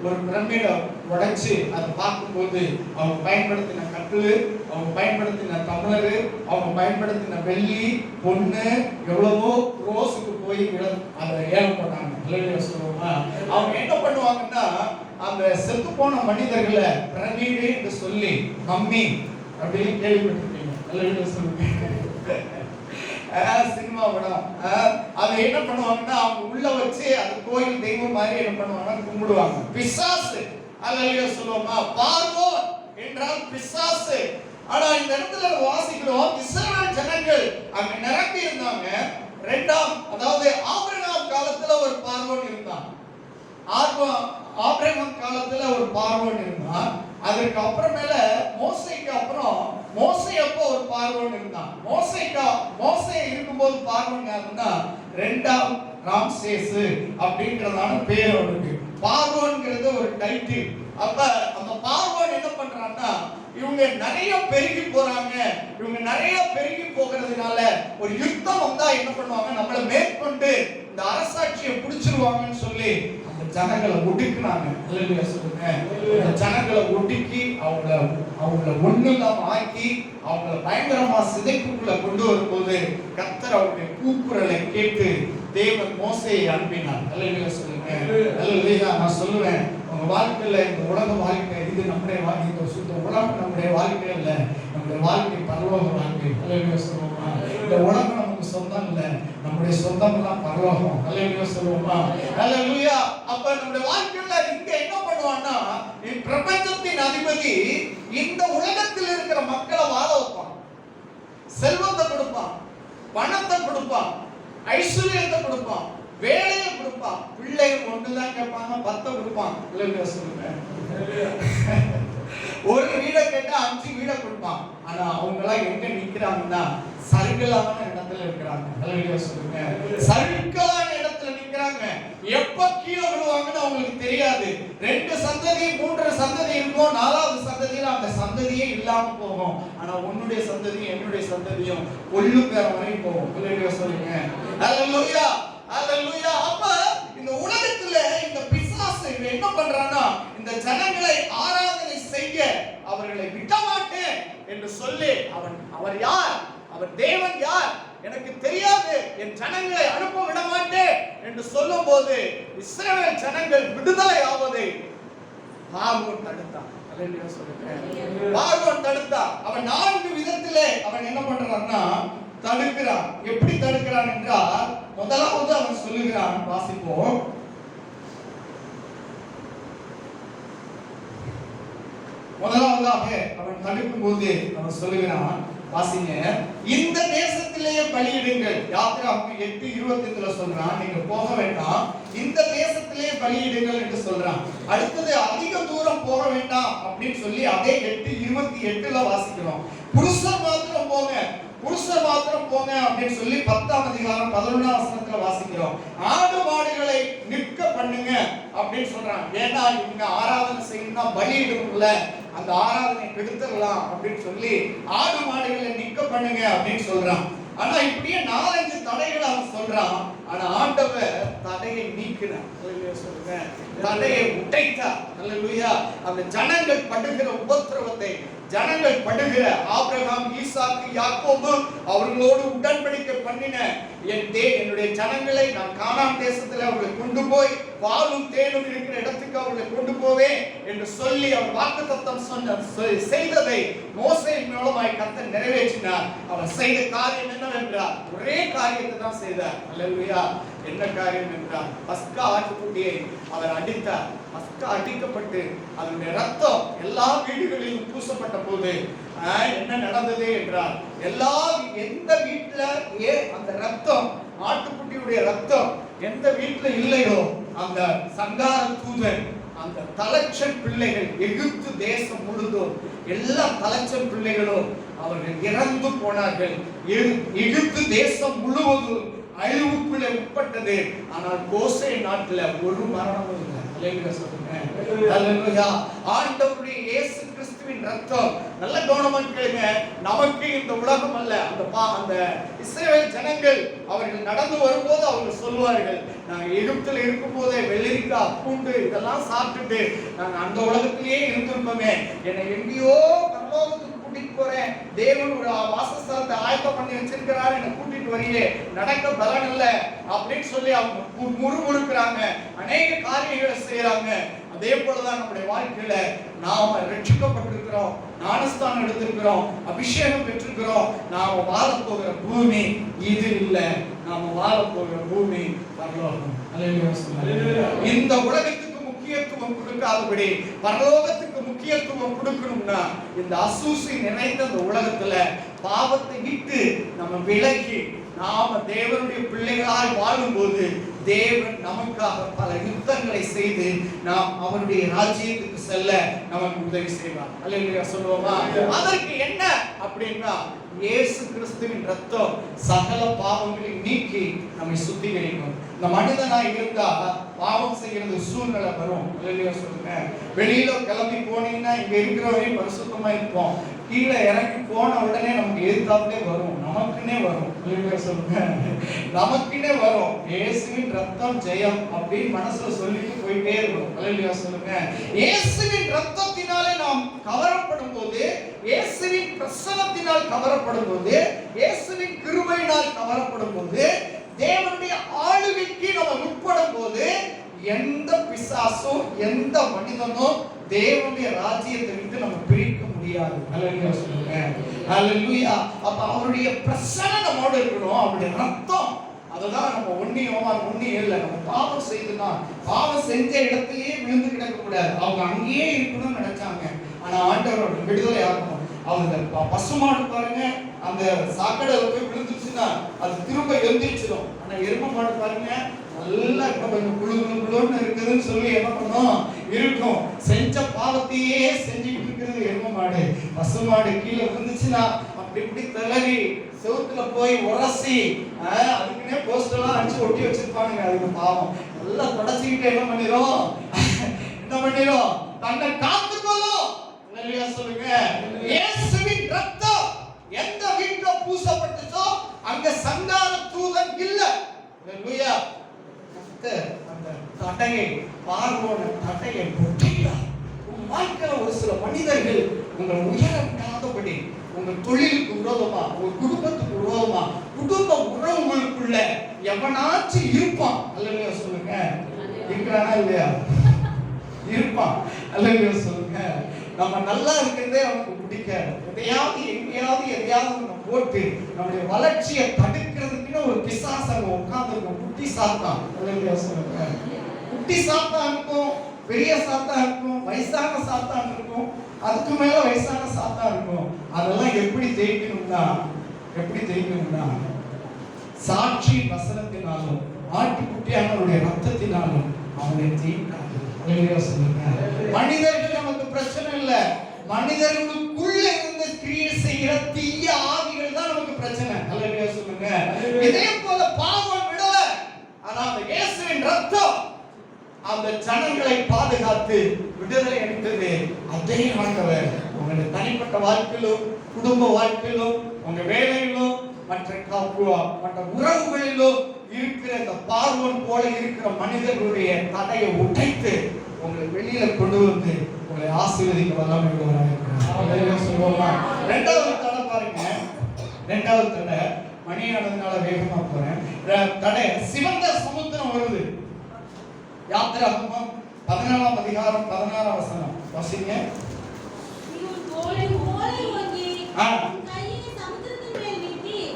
ஒரு பிரமிடை உடைச்சு அதை பார்க்கும்போது அவங்க பயன்படுத்தின கட்டிலு, அவங்க பயன்படுத்தின டம்ளரு, அவங்க பயன்படுத்தின வெள்ளி, பொண்ணு எவ்வளவோ ரோஸுக்கு போய் அதை ஏலம் போட்டாங்க. அவங்க என்ன பண்ணுவாங்கன்னா அந்த செத்து போன மனிதர்களை பிரமிடு என்று சொல்லி மம்மி அப்படின்னு கேள்விப்பட்டிருக்கீங்க. சினிமா படம். அதை என்ன பண்ணுவாங்கன்னா அவங்க உள்ள வச்சு அது கோயில் தெய்வம் மாதிரி என்ன பண்ணுவாங்கன்னா கும்பிடுவாங்க. பிசாசு. அல்லேலூயா சொல்லுவோமா. பார்வோன் என்றால் பிசாசு. ஆனா இந்த இடத்துல வாசிக்கிறோம் இஸ்ரவேல் ஜனங்கள் அங்க நிரம்பி இருந்தாங்க. அதாவது ஆபிரகாம் காலத்துல ஒரு பார்வோன் இருந்தான். ஆபிரகாம் காலத்துல ஒரு பார்வோன் இருந்தான். அதற்கு அப்புறமேல மோசேக்கு அப்புறம் மோசே அப்போ ஒரு பார்வோன் இருந்தான். மோசே இருக்கும்போது பார்வோன் யாருன்னா 2ஆம் ராம்சேஸ் அப்படின்றதான பேர் அவனுக்கு. பார்வோன்ங்கிறது ஒரு டைட்டில். அப்ப அந்த பார்வோன் என்ன பண்றான்னா இவங்க நிறைய பெருகி போறாங்க. இவங்க நிறைய பெருகி போகிறதுனால ஒரு யுத்தம் வந்தா என்ன பண்ணுவாங்க, நம்மளை மேற்கொண்டு இந்த அரசாட்சியை பிடிச்சிருவாங்கன்னு சொல்லி அந்த ஜனங்களை ஒடுக்குனாங்க. ஹல்லேலூயா சொல்லுங்க. அந்த ஜனங்களை ஒடுக்கி அவங்கள ஒண்ணு இல்லாம ஆக்கி அவங்கள பயங்கரமா சிதைப்புக்குள்ள கொண்டு வரும்போது கர்த்தர் அவருடைய கூக்குரலை கேட்டு தேவன் மோசேயை அனுப்பினார். ஹல்லேலூயா சொல்லுங்க. ஹல்லேலூயா. நான் சொல்லுவேன் உங்க வாழ்க்கையில இந்த உலக வாழ்க்கை இது நம்முடைய வாழ்க்கை, இந்த உலகம் நம்முடைய வாழ்க்கை இல்ல, நம்முடைய வாழ்க்கை பரலோக வாழ்க்கை. ஹல்லேலூயா சொல்லுவோமா. இந்த உலகம் நமக்கு சொந்தம் இல்ல, நம்முடைய சொந்தம் தான் பரலோகம். ஹல்லேலூயா சொல்லுவோமா. ஹல்லேலூயா. அப்ப நம்முடைய வாழ்க்கையில இங்க என்ன பண்ணுவான்னா பிரபஞ்சத்தின் அதிபதி இந்த உலகத்தில் இருக்கிற மக்களை வாழ வைப்பான், செல்வத்தை கொடுப்பான், பணத்தை கொடுப்பான், ஐஸ்வர்யத்தை கொடுப்பான், வேலையை கொடுப்பான். பிள்ளைகள் ஒண்ணுதான் கேட்பாங்க, 10 கொடுப்பான். சொல்லுங்க. ஒரு வீடை கேட்டா 5 வீடை கொடுப்பான். ஆனா அவங்க எல்லாம் எங்க நிக்கிறாங்கன்னா சர்க்கலான இடத்துல இருக்கிறாங்க. சொல்லுங்க. சர்க்கலான இடத்துல நிக்கிறாங்க. எப்ப கீழே விழுவாங்கன்னு அவங்களுக்கு தெரியாது. 2 சந்ததி 3 சந்ததி இருக்கும், 4வது சந்ததியில அந்த சந்ததியே இல்லாம போகும். ஆனா உன்னுடைய சந்ததியும் என்னுடைய சந்ததியும் கொல்லுங்கிற வரையும் போகும். சொல்லுங்க. ஹல்லேலூயா. ஹல்லேலூயா. அப்ப இந்த உலகத்துல இந்த பிசாசு என்ன பண்றானா இந்த ஜனங்களை ஆராதனை செய்ய அவர்களை விட மாட்டேன் என்று சொல்லி அவர் யார், அவர் தேவன் யார் எனக்கு தெரியாது, என் ஜனங்களை அனுப்ப விட மாட்டேன் என்று சொல்லும் போது இஸ்ரவேல் ஜனங்கள் விடுதலை ஆவதை பார்வோன் தடுத்தான். அல்லேலூயா சொல்லுங்க. பார்வோன் தடுத்தான். அவன் 4 விதத்திலே அவன் என்ன பண்றான்னா தடுக்கிறான். எப்படி தடுக்கிறான் என்றால் முதலாவது அவன் சொல்லுகிறான், வாசிப்போம். முதலாவதாக அவன் தடுக்கும் போது அவன் சொல்லுகிறான், வாசிங்க, இந்த தேசத்திலேயே பலியிடுங்கள். யாத்திராகமம் 8:25 சொல்றான், நீங்க போக வேண்டாம், இந்த தேசத்திலேயே பலியிடுங்கள் என்று சொல்றான். அடுத்தது அதிக தூரம் போக வேண்டாம் அப்படின்னு சொல்லி அதே 8:28 வாசிக்கிறோம். புருஷர் மாத்திரம் போங்க, புருஷர் மாத்திரம் போங்க அப்படின்னு சொல்லி 10ஆம் அதிகாரம் 11ஆம் வசனத்துல வாசிக்கிறோம். ஆடு மாடுகளை நிற்க பண்ணுங்க அப்படின்னு சொல்றாங்க. ஏன்னா இவங்க ஆராதனை செய்யணும்னா பலியிடும்ல, அந்த ஆராதனை கெடுத்துடலாம் அப்படின்னு சொல்லி ஆடு மாடுகளை நிற்க பண்ணுங்க அப்படின்னு சொல்றான். ஆனா இப்படியே 4-5 தடைகளை அவன் சொல்றான். ஆனா ஆண்டவர் தடையை நீக்கினார். சொல்லுங்க, தடையை உடைத்தார். அல்லேலூயா. அந்த ஜனங்கள் படுகிற உபத்திரவத்தை, ஜனங்கள் படுகிற ஆபிரகாம், ஈசாக்கு, யாக்கோபு அவர்களோடு உடன்படிக்கை பண்ணின என்னுடைய ஜனங்களை நான் கானான் தேசத்தில் அவர்களை கொண்டு போய் பாலும் தேனும் இருக்கிற இடத்துக்கு அவர்களை கொண்டு போவேன் என்று சொல்லி அவர் வாக்குத்தத்தம் செய்ததை மோசேயின் மூலமாய் கர்த்தர் நிறைவேற்றினார். அவர் செய்த காரியம் என்னவென்றால் ஒரே காரியத்தை தான் செய்தார். அல்லேலூயா. என்ன காரியம் என்றால் பஸ்கா ஆட்டுக்குட்டியை அவர் அடித்தார். பஸ்கா அடிக்கப்பட்டு அதனுடைய ரத்தம் எல்லா வீடுகளிலும் பூசப்பட்ட போது என்ன நடந்தது என்றால் எந்த வீட்டுல அந்த ரத்தம், ஆட்டுக்குட்டியுடைய ரத்தம் எந்த வீட்டுல இல்லையோ அந்த சங்கார தூதன், அந்த தலைச்சன் பிள்ளைகள், எகிப்து தேசம் முழுதும் எல்லா தலைச்சன் பிள்ளைகளும் அவர்கள் இறந்து போனார்கள். எகிப்து தேசம் முழுவதும் அழிவுக்குள்ளே உட்பட்டது. ஆனால் கோசே நாட்டுல ஒரு மரணமும் இல்லை. அல்லேலூயா சொல்லுங்க. அல்லேலூயா. ஆண்டவருடைய இயேசு கிறிஸ்துவின் ரத்தம், நல்ல கவனமா கேளுங்க, நமக்கு இந்த உலகம் அல்ல. அந்த இஸ்ரவேல் ஜனங்கள் அவர்கள் நடந்து வரும்போது அவர்கள் சொல்வார்கள், நாங்க எகிப்தில் இருக்கும் போதே வெள்ளரிக்காய், பூண்டு இதெல்லாம் சாப்பிட்டுட்டு நாங்க அந்த உலகத்திலேயே இருந்திருப்போமே, என்னை எங்கேயோ பரலோகத்துக்கு கூட்டிட்டு போறேன், தேவன் ஒரு வாசஸ்தலத்தை ஆயத்தம் பண்ணி வச்சிருக்கிறாரு, என்னை கூட்டிட்டு வரீங்க, நடக்க பலன் இல்ல அப்படின்னு சொல்லி அவங்க முறுமுறுக்கிறாங்க, அநேக காரியங்களை செய்யறாங்க. அதே போலதான் நம்முடைய வாழ்க்கையில நாம ரட்சிக்கப்பட்டிருக்கிறோம், ஞானஸ்தானம் எடுத்திருக்கிறோம், அபிஷேகம் பெற்றிருக்கிறோம். நாம வாழ போகிற பூமி இது இல்ல, நாம வாழ போகிற பூமி பரலோகம். அல்லேலூயா. இந்த உலகத்துக்கு முக்கியத்துவம் கொடுக்காதபடி பரலோகத்துக்கு முக்கியத்துவம் கொடுக்கணும்னா இந்த அசூசி நிறைந்த இந்த உலகத்துல பாவத்தை விட்டு நம்ம விலகி நாம தேவனுடைய பிள்ளைகளாய் வாழும்போது தேவன் நமக்காக பல யுத்தங்களை செய்து நாம் அவருடைய ராஜ்யத்துக்கு செல்ல நமக்கு உதவி செய்வார். அல்லேலூயா சொல்லுவோமா? அதற்கு என்ன அப்படின்னா இயேசு கிறிஸ்துவின் ரத்தம் சகல பாவங்களை நீக்கி நம்மை சுத்திகரிக்கும். இந்த மனிதனாய் இருந்தா பாவம் செய்யறது சூழ்நிலை வரும். அல்லேலூயா சொல்லுங்க. வெளியில கிளம்பி போனீங்கன்னா இங்க இருக்கிறவரையும் பரிசுத்தமா இருப்போம், கீழே இறங்கி போன உடனே நமக்கு எதிர்த்தாப்புலே வரும், நமக்குன்னே வரும். அல்லேலூயா சொல்லுங்க. நமக்குன்னே வரும். இயேசுவின் ரத்தம் ஜெயம் அப்படின்னு மனசுல சொல்லிட்டு போயிட்டே இருக்கும். அல்லேலூயா சொல்லுங்க. இயேசுவின் ரத்தத்தினாலே நாம் கவரப்படும் போது, இயேசுவின் பிரசன்னத்தினால் கவரப்படும் போது, இயேசுவின் கிருபையினால் கவரப்படும் போது, தேவனுடைய ஆளுகைக்கு நம்ம உட்படும் போது எந்த பிசாசும் எந்த மனிதனும் தேவனுடைய ராஜ்யத்தை விட்டு நம்ம பிரிக்க முடியாது. அல்லேலூயா சொல்லுங்க. அல்லேலூயா. அப்ப அவருடைய பிரசன்னம் நம்மோட இருக்கணும், அவருடைய ரத்தம். அதுதான் நம்ம 1 யோவான் 1:7 நம்ம பாவம் செய்துனா பாவம் செஞ்ச இடத்திலேயே விழுந்து கிடக்க கூடாது, அவங்க அங்கேயே இருக்கணும்னு நினைச்சாங்க. ஆனா ஆண்டவரோட விடுதலை ஆகணும். அவங்க பசுமாடு பாருங்க, அந்த சாக்கடையில போய் விழுந்துச்சுன்னா அது திரும்ப எழுந்திரிச்சிடும். ஆனா எருமை மாடு பாருங்க, நல்லா கொஞ்சம் குழுன்னு இருக்குதுன்னு சொல்லி என்ன பண்ணும், இருக்கும். செஞ்ச பாவத்தையே செஞ்சுட்டு இருக்கிறது எருமை மாடு. பசுமாடு கீழே விழுந்துச்சுன்னா அப்படி இப்படி தளறி செவுத்துல போய் உரசி, அதுக்குன்னே போஸ்டெல்லாம் அடிச்சு ஒட்டி வச்சிருப்பானுங்க. அதுக்கு பாவம் நல்லா தொடச்சிக்கிட்டு என்ன பண்ணிடும், தன்னை காத்துக்கொள்ளும். அல்லேலூயா சொல்லுங்க. இயேசுவின் ரத்தம் எந்த வீட்டுல பூசப்பட்டுச்சோ அங்க சங்கார தூதன் இல்ல. அல்லேலூயா. அந்த தடையை, பார்வோன தடையை ஒட்டினார். உங்க வாழ்க்கையில ஒரு சில மனிதர்கள் உங்களை உயர விடாதபடி, உங்க தொழிலுக்கு விரோதமா, உங்க குடும்பத்துக்கு விரோதமா, குடும்ப உறவுகளுக்குள்ள எவனாச்சும் இருப்பான். அல்லேலூயா சொல்லுங்க. இருக்கிறானா இல்லையா? இருப்பான். அல்லேலூயா சொல்லுங்க. நம்ம நல்லா இருக்கிறதே அவனுக்கு பிடிக்காது. எதையாவது எங்கேயாவது எதையாவது நம்ம போட்டு நம்முடைய வளர்ச்சியை தடுக்கிறதுக்குன்னு ஒரு பிசாசு அங்க உட்கார்ந்துருக்கும். குட்டி சாத்தான், குட்டி சாத்தான் இருக்கும், பெரிய சாத்தான் இருக்கும், வயசான சாத்தான் இருக்கும், அதுக்கு மேல வயசான சாத்தான் இருக்கும். அதெல்லாம் எப்படி ஜெயிக்கணும்னா சாட்சி வசனத்தினாலும் ஆட்டுக்குட்டியானவருடைய ரத்தத்தினாலும் அவனை ஜெயிக்காது. மனிதர்கள் நமக்கு பிரச்சனை இல்ல, மனிதர்களுக்குள்ள இருந்து கிரியை செய்கிற தீய ஆவிகள் தான் நமக்கு பிரச்சனை. அல்லேலூயா சொல்லுங்க. இதே போல பாவம் விடல, ஆனா அந்த இயேசுவின் ரத்தம் அந்த ஜனங்களை பாதுகாத்து விடுதலை அளித்தது. அதே ஆண்டவர் உங்களுடைய தனிப்பட்ட வாழ்க்கையிலும் குடும்ப வாழ்க்கையிலும் உங்க வேலையிலும் மற்ற உறவுகளிலும் இருக்கிற இந்த பார்வோன் போல இருக்கிற மனிதர்களுடைய தடையை உடைத்து உங்களை வெளியில கொண்டு வந்து உங்களை ஆசீர்வதிக்க வல்லமை உள்ளவராக இருக்கிறார். ரெண்டாவது தடை பாருங்க, ரெண்டாவது தடை மணியானதுனால வேகமா போறேன். தடை சிவந்த சமுத்திரம் வருது. யாத்திராகமம் 14ஆம் அதிகாரம் 16ஆம் வசனம் வாசிங்க.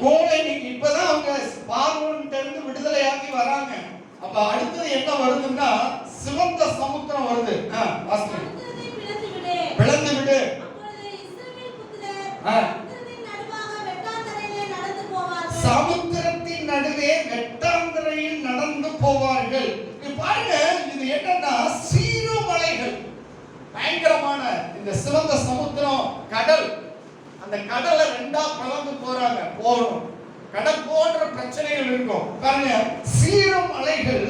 கோலை நீங்க இப்பதான் அவங்க பார்வோன்ட்ட இருந்து விடுதலையாகி வராங்க. அப்ப அடுத்தது என்ன வருதுன்னா சிவந்த சமுத்திரம் வருது. பிளந்து விடு. சமுத்திரத்தின் நடுவே வெட்டாந்தரையில் நடந்து போவார்கள். பாருங்க, இது என்னன்னா சீரு மலைகள், பயங்கரமான இந்த சிவந்த சமுத்திரம் கடல். அந்த கடலை ரெண்டா பிளந்து போறாங்க, போகணும். கடல் போன்ற பிரச்சனைகள் இருக்கும். பாருங்க, சீரு மலைகள்,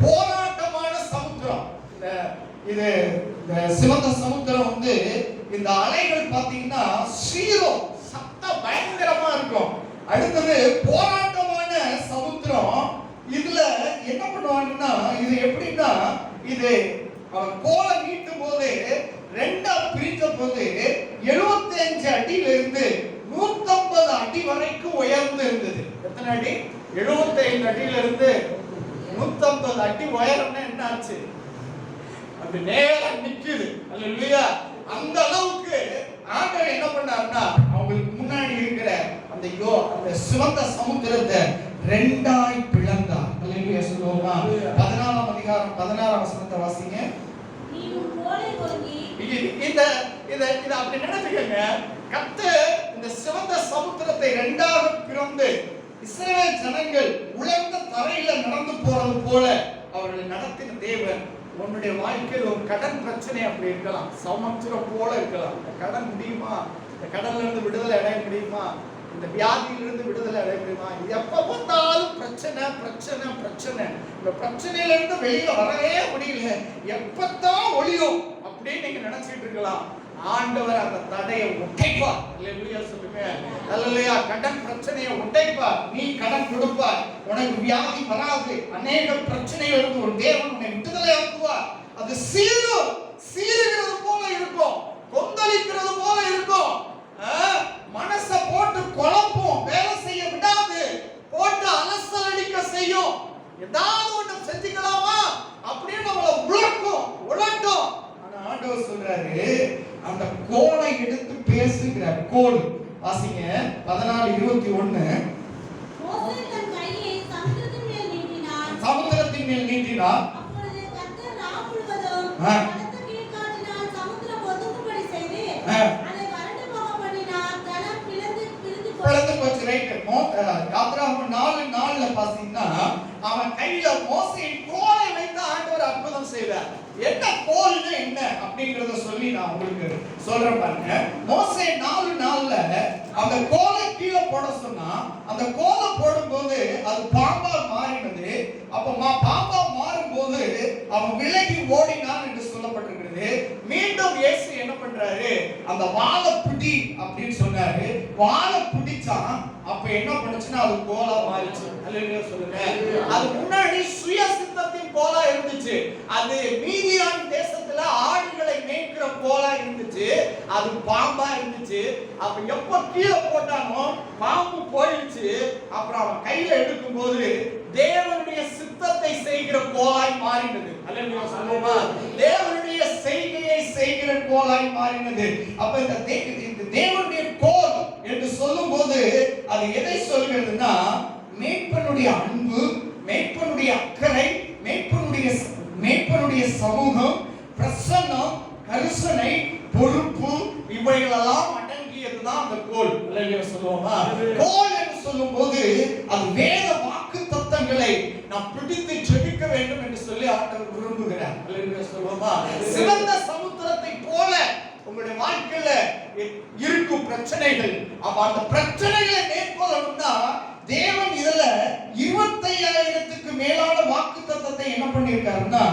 போராட்டமான சமுத்திரம். இது சிவந்த சமுத்திரம் வந்து இந்த அலைகள் பாத்தீங்கன்னா சீரும் சத்தம் பயங்கரமா இருக்கும். அடுத்தது போராட்டமான சமுத்திரம். இதுல என்ன பண்ணுவாங்கன்னா இது எப்படின்னா இது கோலை நீட்டும் போது ரெண்டா பிரித்த போது 75 அடியில இருந்து 150 அடி வரைக்கும் உயர்ந்து இருந்தது. எத்தனை அடி? 75 அடியில இருந்து 150 அடி உயரம்னா என்ன ஆச்சு? அது நேரா நிக்குது. அல்லேலூயா. அந்த அளவுக்கு ஆண்டவர் என்ன பண்ணாருன்னா அவங்களுக்கு முன்னாடி இருக்கிற அந்த சிவந்த சமுத்திரத்தை ரெண்டாய் பிளந்தார். அல்லேலூயா சொல்லுவோமா? 14ஆம் அதிகாரம் 16ஆம் வசனத்தை வாசிங்க. இத அப்படி நினைச்சுக்கங்க. கர்த்தர் இந்த சிவந்த சமுத்திரத்தை ரெண்டாக பிளந்து இஸ்ரவேல் ஜனங்கள் உலர்ந்த தரையில நடந்து போறது போல அவர்களை நடத்தின தேவன். உன்னுடைய வாழ்க்கையில் ஒரு கடன் பிரச்சனை அப்படி இருக்கலாம், சமுத்திரம் போல இருக்கலாம். இந்த கடன் முடியுமா? இந்த கடல்ல இருந்து விடுதலை அடைய முடியுமா? இந்த வியாதியிலிருந்து விடுதலை அடைய முடியுமா? எப்ப பார்த்தாலும் பிரச்சனை பிரச்சனை பிரச்சனை. இந்த பிரச்சனையில இருந்து வெளியில வரவே முடியல, எப்பத்தான் ஒளியும் அப்படின்னு நீங்க நினைச்சிட்டு இருக்கலாம். ஆண்டவர் அந்த தடையை உடைப்பார். அல்லேலூயா சொல்லுங்க. அல்லேலூயா. கடன் பிரச்சனையை உடைப்பார். நீ கடன் கொடுப்பார், உனக்கு வியாதி வராது. அநேக பிரச்சனைகள் இருந்து ஒரு தேவன் உன்னை விடுதலை ஆக்குவார். அது சீருகிறது போல இருக்கும், கொந்தளிக்கிறது போல இருக்கும். மனச போட்டு குழப்பம், வேலை செய்ய விடாது, போட்டு அலசல் அடிக்க செய்யும். ஏதாவது ஒண்ணு செஞ்சுக்கலாமா அப்படின்னு நம்மள உழட்டும். ஆனா ஆண்டவர் சொல்றாரு அந்த கோலை எடுத்து பேசுகிறார். கோல் வாசிங்க 14:21. மோசே தன் கையை சமுத்திரத்தின் மேல் நீட்டினார். சமுத்திரத்தின் மேல் நீட்டினார். அப்பொழுது கர்த்தர் ராம் முழுவதும் பலத்த கீழ்காற்றினால் சமுத்திரம் ஒதுங்கும்படி செய்து அதை வறண்டு போக பண்ணினார். ஜலம் பிளந்து போச்சு. ரைட். யாத்திராகமம் 4:4 பாத்தீங்கன்னா அவன் கையில மோசேயின் கோலை வைத்து ஆண்டவர் அற்புதம் செய்தார். என்ன கோல்னா என்ன அப்படிங்கறத சொல்லி நான் உங்களுக்கு சொல்றேன் பாருங்க. மோசே 4:4 அந்த கோலை கீழே போட சொன்னா அந்த கோலை போடும்போது அது பாம்பா மாறினது. அப்ப பாம்பா மாறும்போது அவன் விலகி ஓடினான் என்று சொல்லப்பட்டிருக்கிறது. மீண்டும் இயேசு என்ன பண்றாரு? அந்த வாளை பிடி அப்படின்னு சொன்னாரு. வாளை பிடிச்சான். அப்ப என்ன பண்ணுச்சுன்னா அது கோலா மாறிச்சு. அல்லேலூயா சொல்லுங்க. அது முன்னாடி சுய சித்தத்தின் கோலா இருந்துச்சு. அது மீதியான் தேசத்துல ஆடுகளை மேய்க்கிற கோலா இருந்துச்சு. அது பாம்பா இருந்துச்சு. அப்ப எப்ப கீழே போட்டானோ பாம்பு போயிடுச்சு. அப்புறம் அவன் கையில எடுக்கும் போது தேவனுடைய சித்தத்தை செய்கிற கோலாய் மாறினது. அல்லேலூயா சொல்லுமா? தேவனுடைய செய்கையை செய்கிற கோலாய் மாறினது. அப்ப இந்த தேவனுடைய கோல் என்று சொல்லும் போது அது எதை சொல்கிறதுனா, மேய்ப்பனுடைய அன்பு, மேய்ப்பனுடைய அக்கறை, மேய்ப்பனுடைய சமூகம், பிரசன்னம், கரிசனை, பொறுப்பு, இவைகளெல்லாம் அடங்கியதுதான் அந்த கோல். அல்லேலூயா சொல்லுவோமா? கோல் என்று சொல்லும் போது அது வேத வாக்கு தத்தங்களை நாம் பிடித்து ஜெபிக்க வேண்டும் என்று சொல்லி ஆண்டவர் விரும்புகிறார். அல்லேலூயா சொல்லுவோமா? சிவந்த சமுத்திரத்தை போல உங்களுடைய வாழ்க்கையில இருக்கும் பிரச்சனைகள், அப்ப அந்த பிரச்சனைகளை மேற்கொள்ளணும்னா தேவன் இதுல 25,000க்கு மேலான வாக்கு தத்தத்தை என்ன பண்ணியிருக்காருன்னா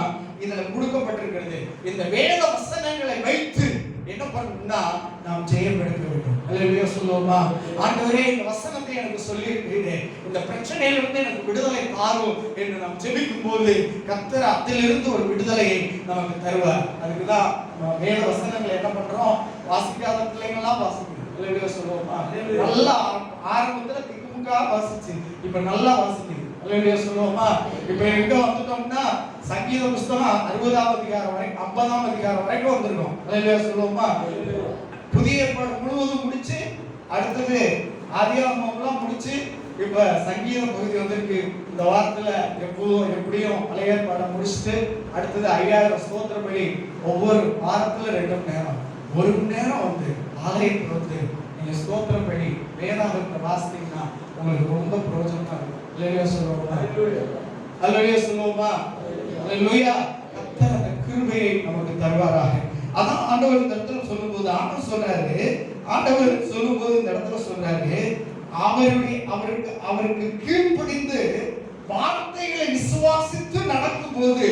இதுல கொடுக்கப்பட்டிருக்கிறது. இந்த வேத வசனங்களை வைத்து என்ன பண்ணணும்னா நாம் ஜெயம் எடுக்க வேண்டும். அல்லேலூயா சொல்லுவோமா? ஆண்டவரே, இந்த வசனத்தை எனக்கு சொல்லி இருக்கிறீரே, இந்த பிரச்சனையிலிருந்து எனக்கு விடுதலை தாரும் என்று நாம் ஜெபிக்கும் போது கர்த்தர் அதிலிருந்து ஒரு விடுதலையை நமக்கு தருவார். அதுக்குதான் வேத வசனங்களை என்ன பண்றோம், வாசிக்காத பிள்ளைங்களாம் வாசிக்கணும். அல்லேலூயா சொல்லுவோமா? நல்லா ஆரம்பத்துல திக்குமுக்கா வாசிச்சு இப்ப நல்லா வாசிக்குது. அல்லேலூயா சொல்லுவோமா? இப்ப எங்க வந்துட்டோம்னா சங்கீத புஸ்தகம் 60ஆம் அதிகாரம் வரைக்கும் 50ஆம் அதிகாரம் வரைக்கும் வந்திருக்கோம். அல்லேலூயா சொல்லுவோமா? புதிய ஏற்பாடு முழுவதும் முடிச்சு அடுத்தது ஆதியாகமம்லாம் முடிச்சு இப்ப சங்கீத பகுதி வந்திருக்கு. இந்த வாரத்துல எப்படியும் பழைய ஏற்பாடை முடிச்சுட்டு அடுத்தது 5000 ஸ்தோத்திர பலி. ஒவ்வொரு வாரத்துல 2 மணி நேரம், 1 மணி நேரம் வந்து ஆலயத்துல வந்து நீங்க ஸ்தோத்திர பலி வேதாகமத்தை வாசித்தீங்கன்னா உங்களுக்கு ரொம்ப பிரயோஜனமா இருக்கும். அல்லேலூயா சொல்லுவோமா? அல்லேலூயா சொல்லுவோமா? அல்லேலூயா. கர்த்தர் அந்த கிருபையை நமக்கு தருவாராக. அதான் ஆண்டவர் இந்த இடத்துல சொல்லும்போது ஆண்டவர் சொல்லும்போது இந்த இடத்துல சொல்றாரு, அவருக்கு கீழ்ப்படிந்து வார்த்தைகளை விசுவாசித்து நடக்கும் போது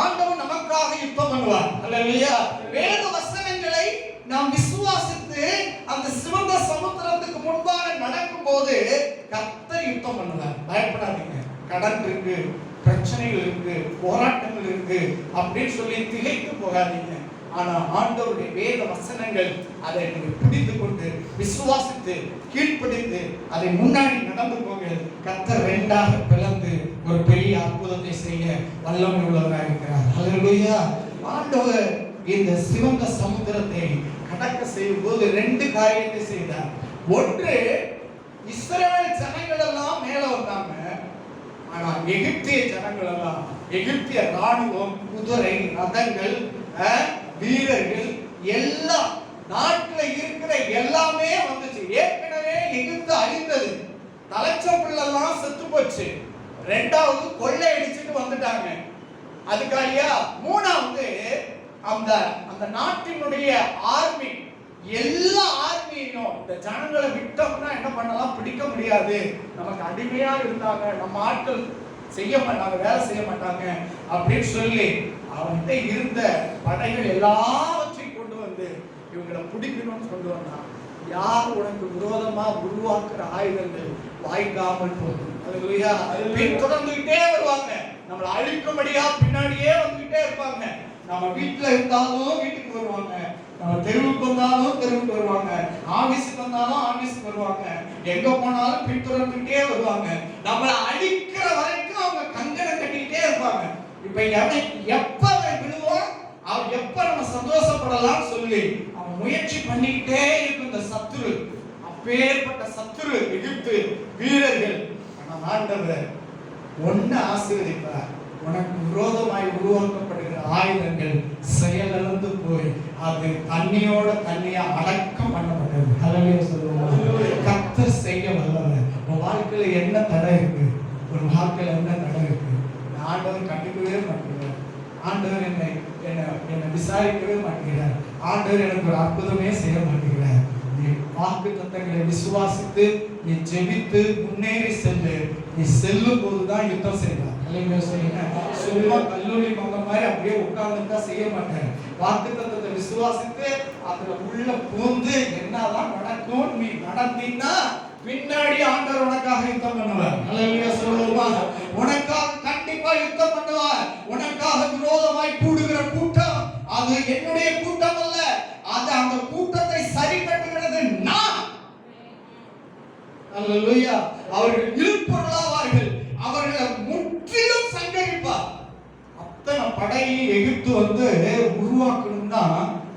ஆண்டவர் நமக்காக யுத்தம் பண்ணுவார். அல்லேலூயா. வேத வசனங்களை நாம் விசுவாசித்து அந்த சிவந்த சமுத்திரத்துக்கு முன்பாக நடக்கும் போது கர்த்தர் யுத்தம் பண்ணுவார். பயப்படாதீங்க. கடன் இருக்கு, பிரச்சனைகள் இருக்கு, போராட்டங்கள் இருக்கு அப்படின்னு சொல்லி திகைத்து போகாதீங்க. ஆனா ஆண்டவருடைய வேத வசனங்கள் அதை நீங்க பிடித்து கொண்டு விசுவாசித்து கீழ்ப்படிந்து அதை முன்னாடி நடந்து போங்க. கர்த்தர் 2ஆக பிளந்து ஒரு பெரிய அற்புதத்தை செய்ய வல்லமை உள்ளவராக இருக்கிறார். அல்லேலூயா. ஆண்டவர் இந்த சிவந்த சமுத்திரத்தை கடக்க செய்யும் போது 2 காரியத்தை செய்தார். ஒன்று, இஸ்ரவேல் ஜனங்கள் எல்லாம் மேல வந்தாங்க. ஆனா எகிப்திய ஜனங்கள் எல்லாம், எகிப்திய ராணுவம், குதிரை, ரதங்கள், வீரர்கள் எல்லாம் நாட்டுல இருக்கிற எல்லாமே வந்துச்சு. ஏற்கனவே எகிப்து அழிந்தது, தலைச்சப்பிள்ளெல்லாம் செத்து போச்சு. 2வது கொள்ளை அடிச்சுட்டு வந்துட்டாங்க. அதுக்காக 3வது அந்த நாட்டினுடைய ஆர்மி, எல்லா ஆர்மியும் இந்த ஜனங்களை விட்டோம்னா என்ன பண்ணலாம், பிடிக்க முடியாது. நமக்கு அடிமையா இருந்தாங்க, நம்ம ஆட்கள் செய்ய மாட்டாங்க, வேலை செய்ய மாட்டாங்க அப்படின்னு சொல்லி அவன்கிட்ட இருந்த படைகள் எல்லாவற்றையும் கொண்டு வந்து இவங்களை பிடிக்கணும்னு கொண்டு வந்தான். யார் உனக்கு விரோதமா உருவாக்குற ஆயுதங்கள் வாய்க்காமல் போகும். அல்லேலூயா. பின்தொடர்ந்துகிட்டே வருவாங்க, நம்மளை அழிக்கும்படியா பின்னாடியே வந்துகிட்டே இருப்பாங்க. நம்ம வீட்டுல இருந்தாலும் வீட்டுக்கு வருவாங்க, நம்ம தெருவுக்கு வந்தாலும் தெருவுக்கு வருவாங்க, ஆபீஸுக்கு வந்தாலும் ஆபீஸுக்கு வருவாங்க, எங்க போனாலும் பின்தொடர்ந்துகிட்டே வருவாங்க. நம்மளை அழிக்கிற வரைக்கும் அவங்க கங்கணம் கட்டிக்கிட்டே இருப்பாங்க. இப்ப எப்ப அவன் விழுவான், அவன் எப்ப நம்ம சந்தோஷப்படலாம் சொல்லி அவன் முயற்சி பண்ணிக்கிட்டே இருக்கும் இந்த சத்துரு. அப்பேற்பட்ட சத்துரு எகிப்து வீரர்கள். ஆனா ஆண்டவர் ஒன்னு ஆசீர்வதிப்பார், உனக்கு விரோதமாய் உருவாக்கப்படுகிற ஆயுதங்கள் செயலிழந்து போய் அது தண்ணியோட தண்ணியா அடக்கம் பண்ணப்பட்டது. அல்லேலூயா சொல்லுவோம். கர்த்தர் செய்ய வல்லவர். உன் வாழ்க்கையில என்ன தடை இருக்கு, ஒரு வாழ்க்கையில என்ன தடை இருக்கு, ஆண்டவர் கண்டுக்கவே மாட்டேங்கிறார். ஆண்டவர் என்னை விசாரிக்கவே மாட்டேங்கிறார். ஆண்டவர் எனக்கு ஒரு அற்புதமே செய்ய மாட்டேங்கிறார். நீ வாக்கு தத்தங்களை விசுவாசித்து நீ ஜெபித்து முன்னேறி செல்லு. நீ செல்லும் போதுதான் யுத்தம் செய்வார். சும்மா கல்லூரி மங்க மாதிரி அப்படியே உட்கார்ந்து செய்ய மாட்டேன். வாக்கு தத்தத்தை விசுவாசித்து அதுல உள்ள பூந்து என்னதான் நடக்கும் நீ நடந்தீன்னா பின்னாடி ஆண்டவர் உனக்காக யுத்தம் பண்ணுவார். அல்லேலூயா சொல்லுவோமா? உனக்காக கண்டிப்பா யுத்தம் பண்ணுவார். உனக்காக விரோதமாய் கூடுகிற கூட்டம் அது என்னுடைய கூட்டம் அல்ல, அது அந்த கூட்டத்தை சரி கட்டுகிறது நான். அல்லேலூயா. அவர்கள் இழுப்பொருளாவார்கள், அவர்களை முற்றிலும் சங்கரிப்பார். அத்தனை படையை எகிப்து உருவாக்கணும்னா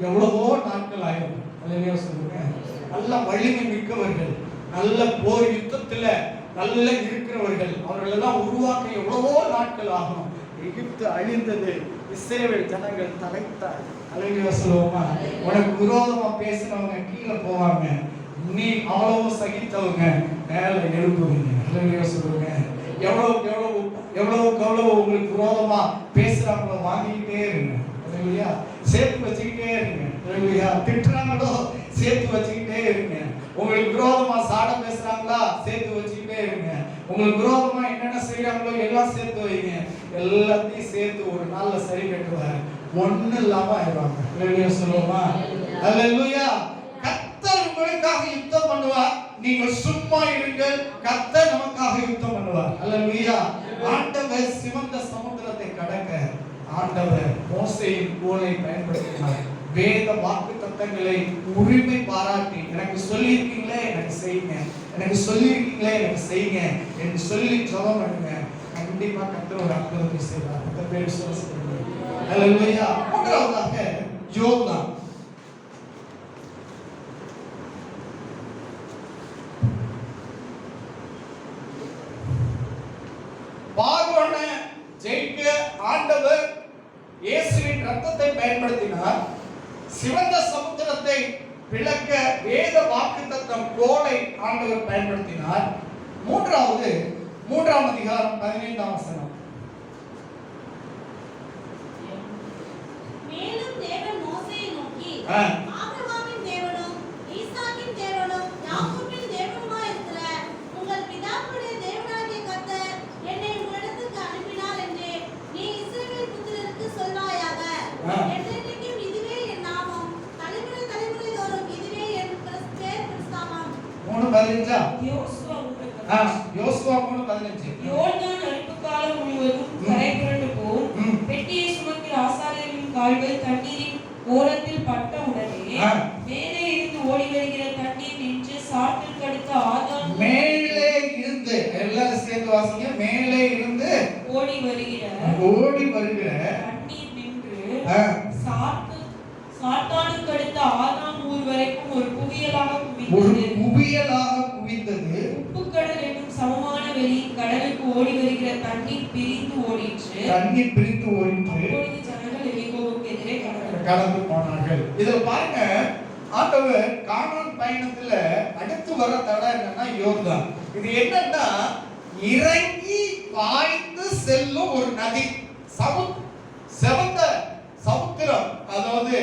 எவ்வளவோ நாட்கள் ஆயிரும். அல்லேலூயா சொல்லுங்க. நல்ல வலிமை மிக்கவர்கள், நல்ல போர் யுத்தத்துல நல்ல இருக்கிறவர்கள், அவர்கள் எல்லாம் உருவாக்க எவ்வளவோ நாட்கள் ஆகும். எகிப்து அழிந்தது, இஸ்ரவேல் ஜனங்கள் தலைத்தார். அல்லேலூயா சொல்லுவோமா? உனக்கு விரோதமா பேசினவங்க கீழே போவாங்க, நீ அவ்வளவு சகித்தவங்க மேல எழுப்புவீங்க. அல்லேலூயா சொல்லுங்க. எவ்வளவு உங்களுக்கு விரோதமா பேசுறாங்களோ வாங்கிக்கிட்டே இருங்க. அல்லேலூயா. சேர்த்து வச்சுக்கிட்டே இருங்க. அல்லேலூயா. திட்டுறாங்களோ சேர்த்து வச்சுக்கிட்டே இருங்க. உங்களுக்கு விரோதமா சாடம் பேசுறாங்களா சேர்த்து வச்சுக்கிட்டே இருங்க. உங்களுக்கு விரோதமா என்னென்ன செய்யறாங்களோ எல்லாம் சேர்த்து வைங்க. எல்லாத்தையும் சேர்த்து ஒரு நாள்ல சரி கட்டுவார். ஒண்ணு இல்லாம ஆயிடுவாங்க. அல்லேலூயா சொல்லுவோமா? அல்லேலூயா. கர்த்தர் உங்களுக்காக யுத்தம் பண்ணுவார், நீங்கள் சும்மா இருங்கள். கர்த்தர் நமக்காக யுத்தம் பண்ணுவார். அல்லேலூயா. ஆண்டவர் சிவந்த சமுத்திரத்தை கடக்க ஆண்டவர் மோசேயின் கோலை பயன்படுத்தினார். வேத வாக்குத்தத்தங்களை உரிமை பாராட்டி, எனக்கு சொல்லியிருக்கீங்களே எனக்கு செய்யுங்க, எனக்கு சொல்லியிருக்கீங்களே எனக்கு செய்யுங்க என்று சொல்லி ஜெபம் பண்ணுங்க. கண்டிப்பா கர்த்தர் ஒரு அற்புதத்தை செய்வார். அந்த பேர் சொல்லுங்க. அல்லேலூயா. மூன்றாவதாக யோர்தான். பார்வோனை ஜெயிக்க ஆண்டவர் இயேசுவின் ரத்தத்தை பயன்படுத்தினார். சிவந்த சமுத்திரத்தை பிளக்க வேத வாக்குத்தத்தம் கோலை ஆண்டவர் பயன்படுத்தினார். மூன்றாம் அதிகாரம் 15ஆம் வசனம். மேலும் தேவன் மோசேயை நோக்கி, ஆபிரகாமின் தேவனும் ஈசாக்கின் தேவனும் யாக்கோபின் தேவனுமாய் இருக்கிற உங்கள் பிதாக்களுடைய தேவனாகிய கர்த்தர் என்னை உங்களிடத்துக்கு அனுப்பினார் என்று நீ இஸ்ரவேல் புத்திரருக்கு சொல்வாயாக. என்றென்றைக்கும் இதுவே என் நாமம், தலைமுறை தலைமுறை தோறும் இதுவே என் பேர் பிரஸ்தாபம். 3:15. யோசுவா 3:15. யோர்தான் அறுப்பு காலம் முழுவதும் கரை புரண்டு போம். பெட்டியை சுமக்கிற ஆசாரியரின் கால்கள் தண்ணீரின் ஓரத்தில் பட்ட உடனே மேலே இருந்து ஓடி வருகிற தண்ணீர் நின்று சாட்டிற்கு அடுத்த ஆதாம் மேலே இருந்து, எல்லாரும் சேர்ந்து வாசிங்க. மேலே இருந்து ஓடி வருகிற தண்ணீர் நின்று சாத்தானுக்கு அடுத்த ஆதாம் ஊர் வரைக்கும் ஒரு குவியலாக குவிந்தது. உப்புக்கடல் என்னும் சமமான வெளியின் கடலுக்கு ஓடி வருகிற தண்ணீர் பிரிந்து ஓடிற்று. அப்பொழுது ஜனங்கள் எரிகோவுக்கு எதிரே கடந்து போனார்கள். இதுல பாருங்க, ஆண்டவர் கானான் பயணத்துல அடுத்து வர தடம் என்னன்னா யோர்தான். இது என்னன்னா இறங்கி பாய்ந்து செல்லும் ஒரு நதி. செவந்த சமுத்திரம், அதாவது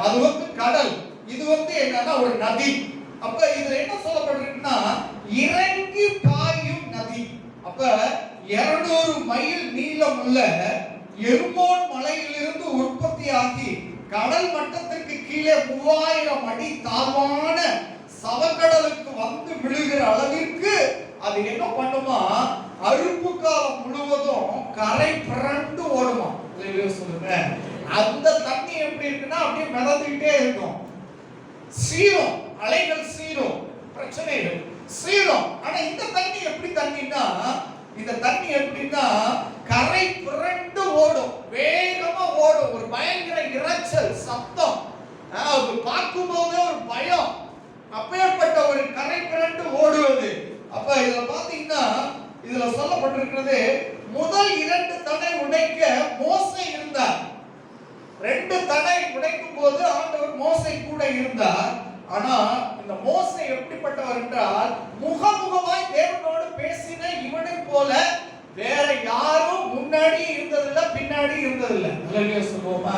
அது வந்து கடல், இது வந்து என்னன்னா ஒரு நதி. அப்ப இதுல என்ன சொல்லப்பட்டிருக்குன்னா இறங்கி பாயும் நதி. அப்ப 200 மைல் நீளம் உள்ள எர்மோன் மலையிலிருந்து உற்பத்தியாகி கடல் மட்டத்திற்கு கீழே 3000 அடி தாழ்வான சவக்கடலுக்கு வந்து விழுகிற அளவிற்கு அது என்ன பண்ணுமா, அறுப்பு காலம் முழுவதும் கரை புரண்டு ஓடுமா. சொல்லுங்க, அந்த தண்ணி எப்படி இருக்குன்னா அப்படியே மிதந்துகிட்டே இருக்கும். சீரும், அலைகள் சீரும், பிரச்சனைகள் சீரும். ஆனா இந்த தண்ணி எப்படி தண்ணின்னா, இந்த தண்ணி எப்படின்னா கரை புரண்டு ஓடும், வேகமா ஓடும். ஒரு பயங்கர இரைச்சல் சத்தம், அது பார்க்கும்போது ஒரு பயம். அப்பேற்பட்ட ஒரு கரை புரண்டு ஓடுவது. அப்ப இதுல பாத்தீங்கன்னா இதுல சொல்லப்பட்டிருக்கிறது, முதல் 2 தடை உடைக்க மோசே இருந்தார். 2 தடை உடைக்கும் போது ஆண்டவர் மோசே கூட இருந்தார். ஆனா இந்த மோசே எப்படிப்பட்டவர் என்றால், முகமுகமாய் தேவனோடு பேசின இவனை போல வேற யாரும் முன்னாடி இருந்ததில்லை, பின்னாடி இருந்ததில்லை. அல்லேலூயா சொல்லுவோமா?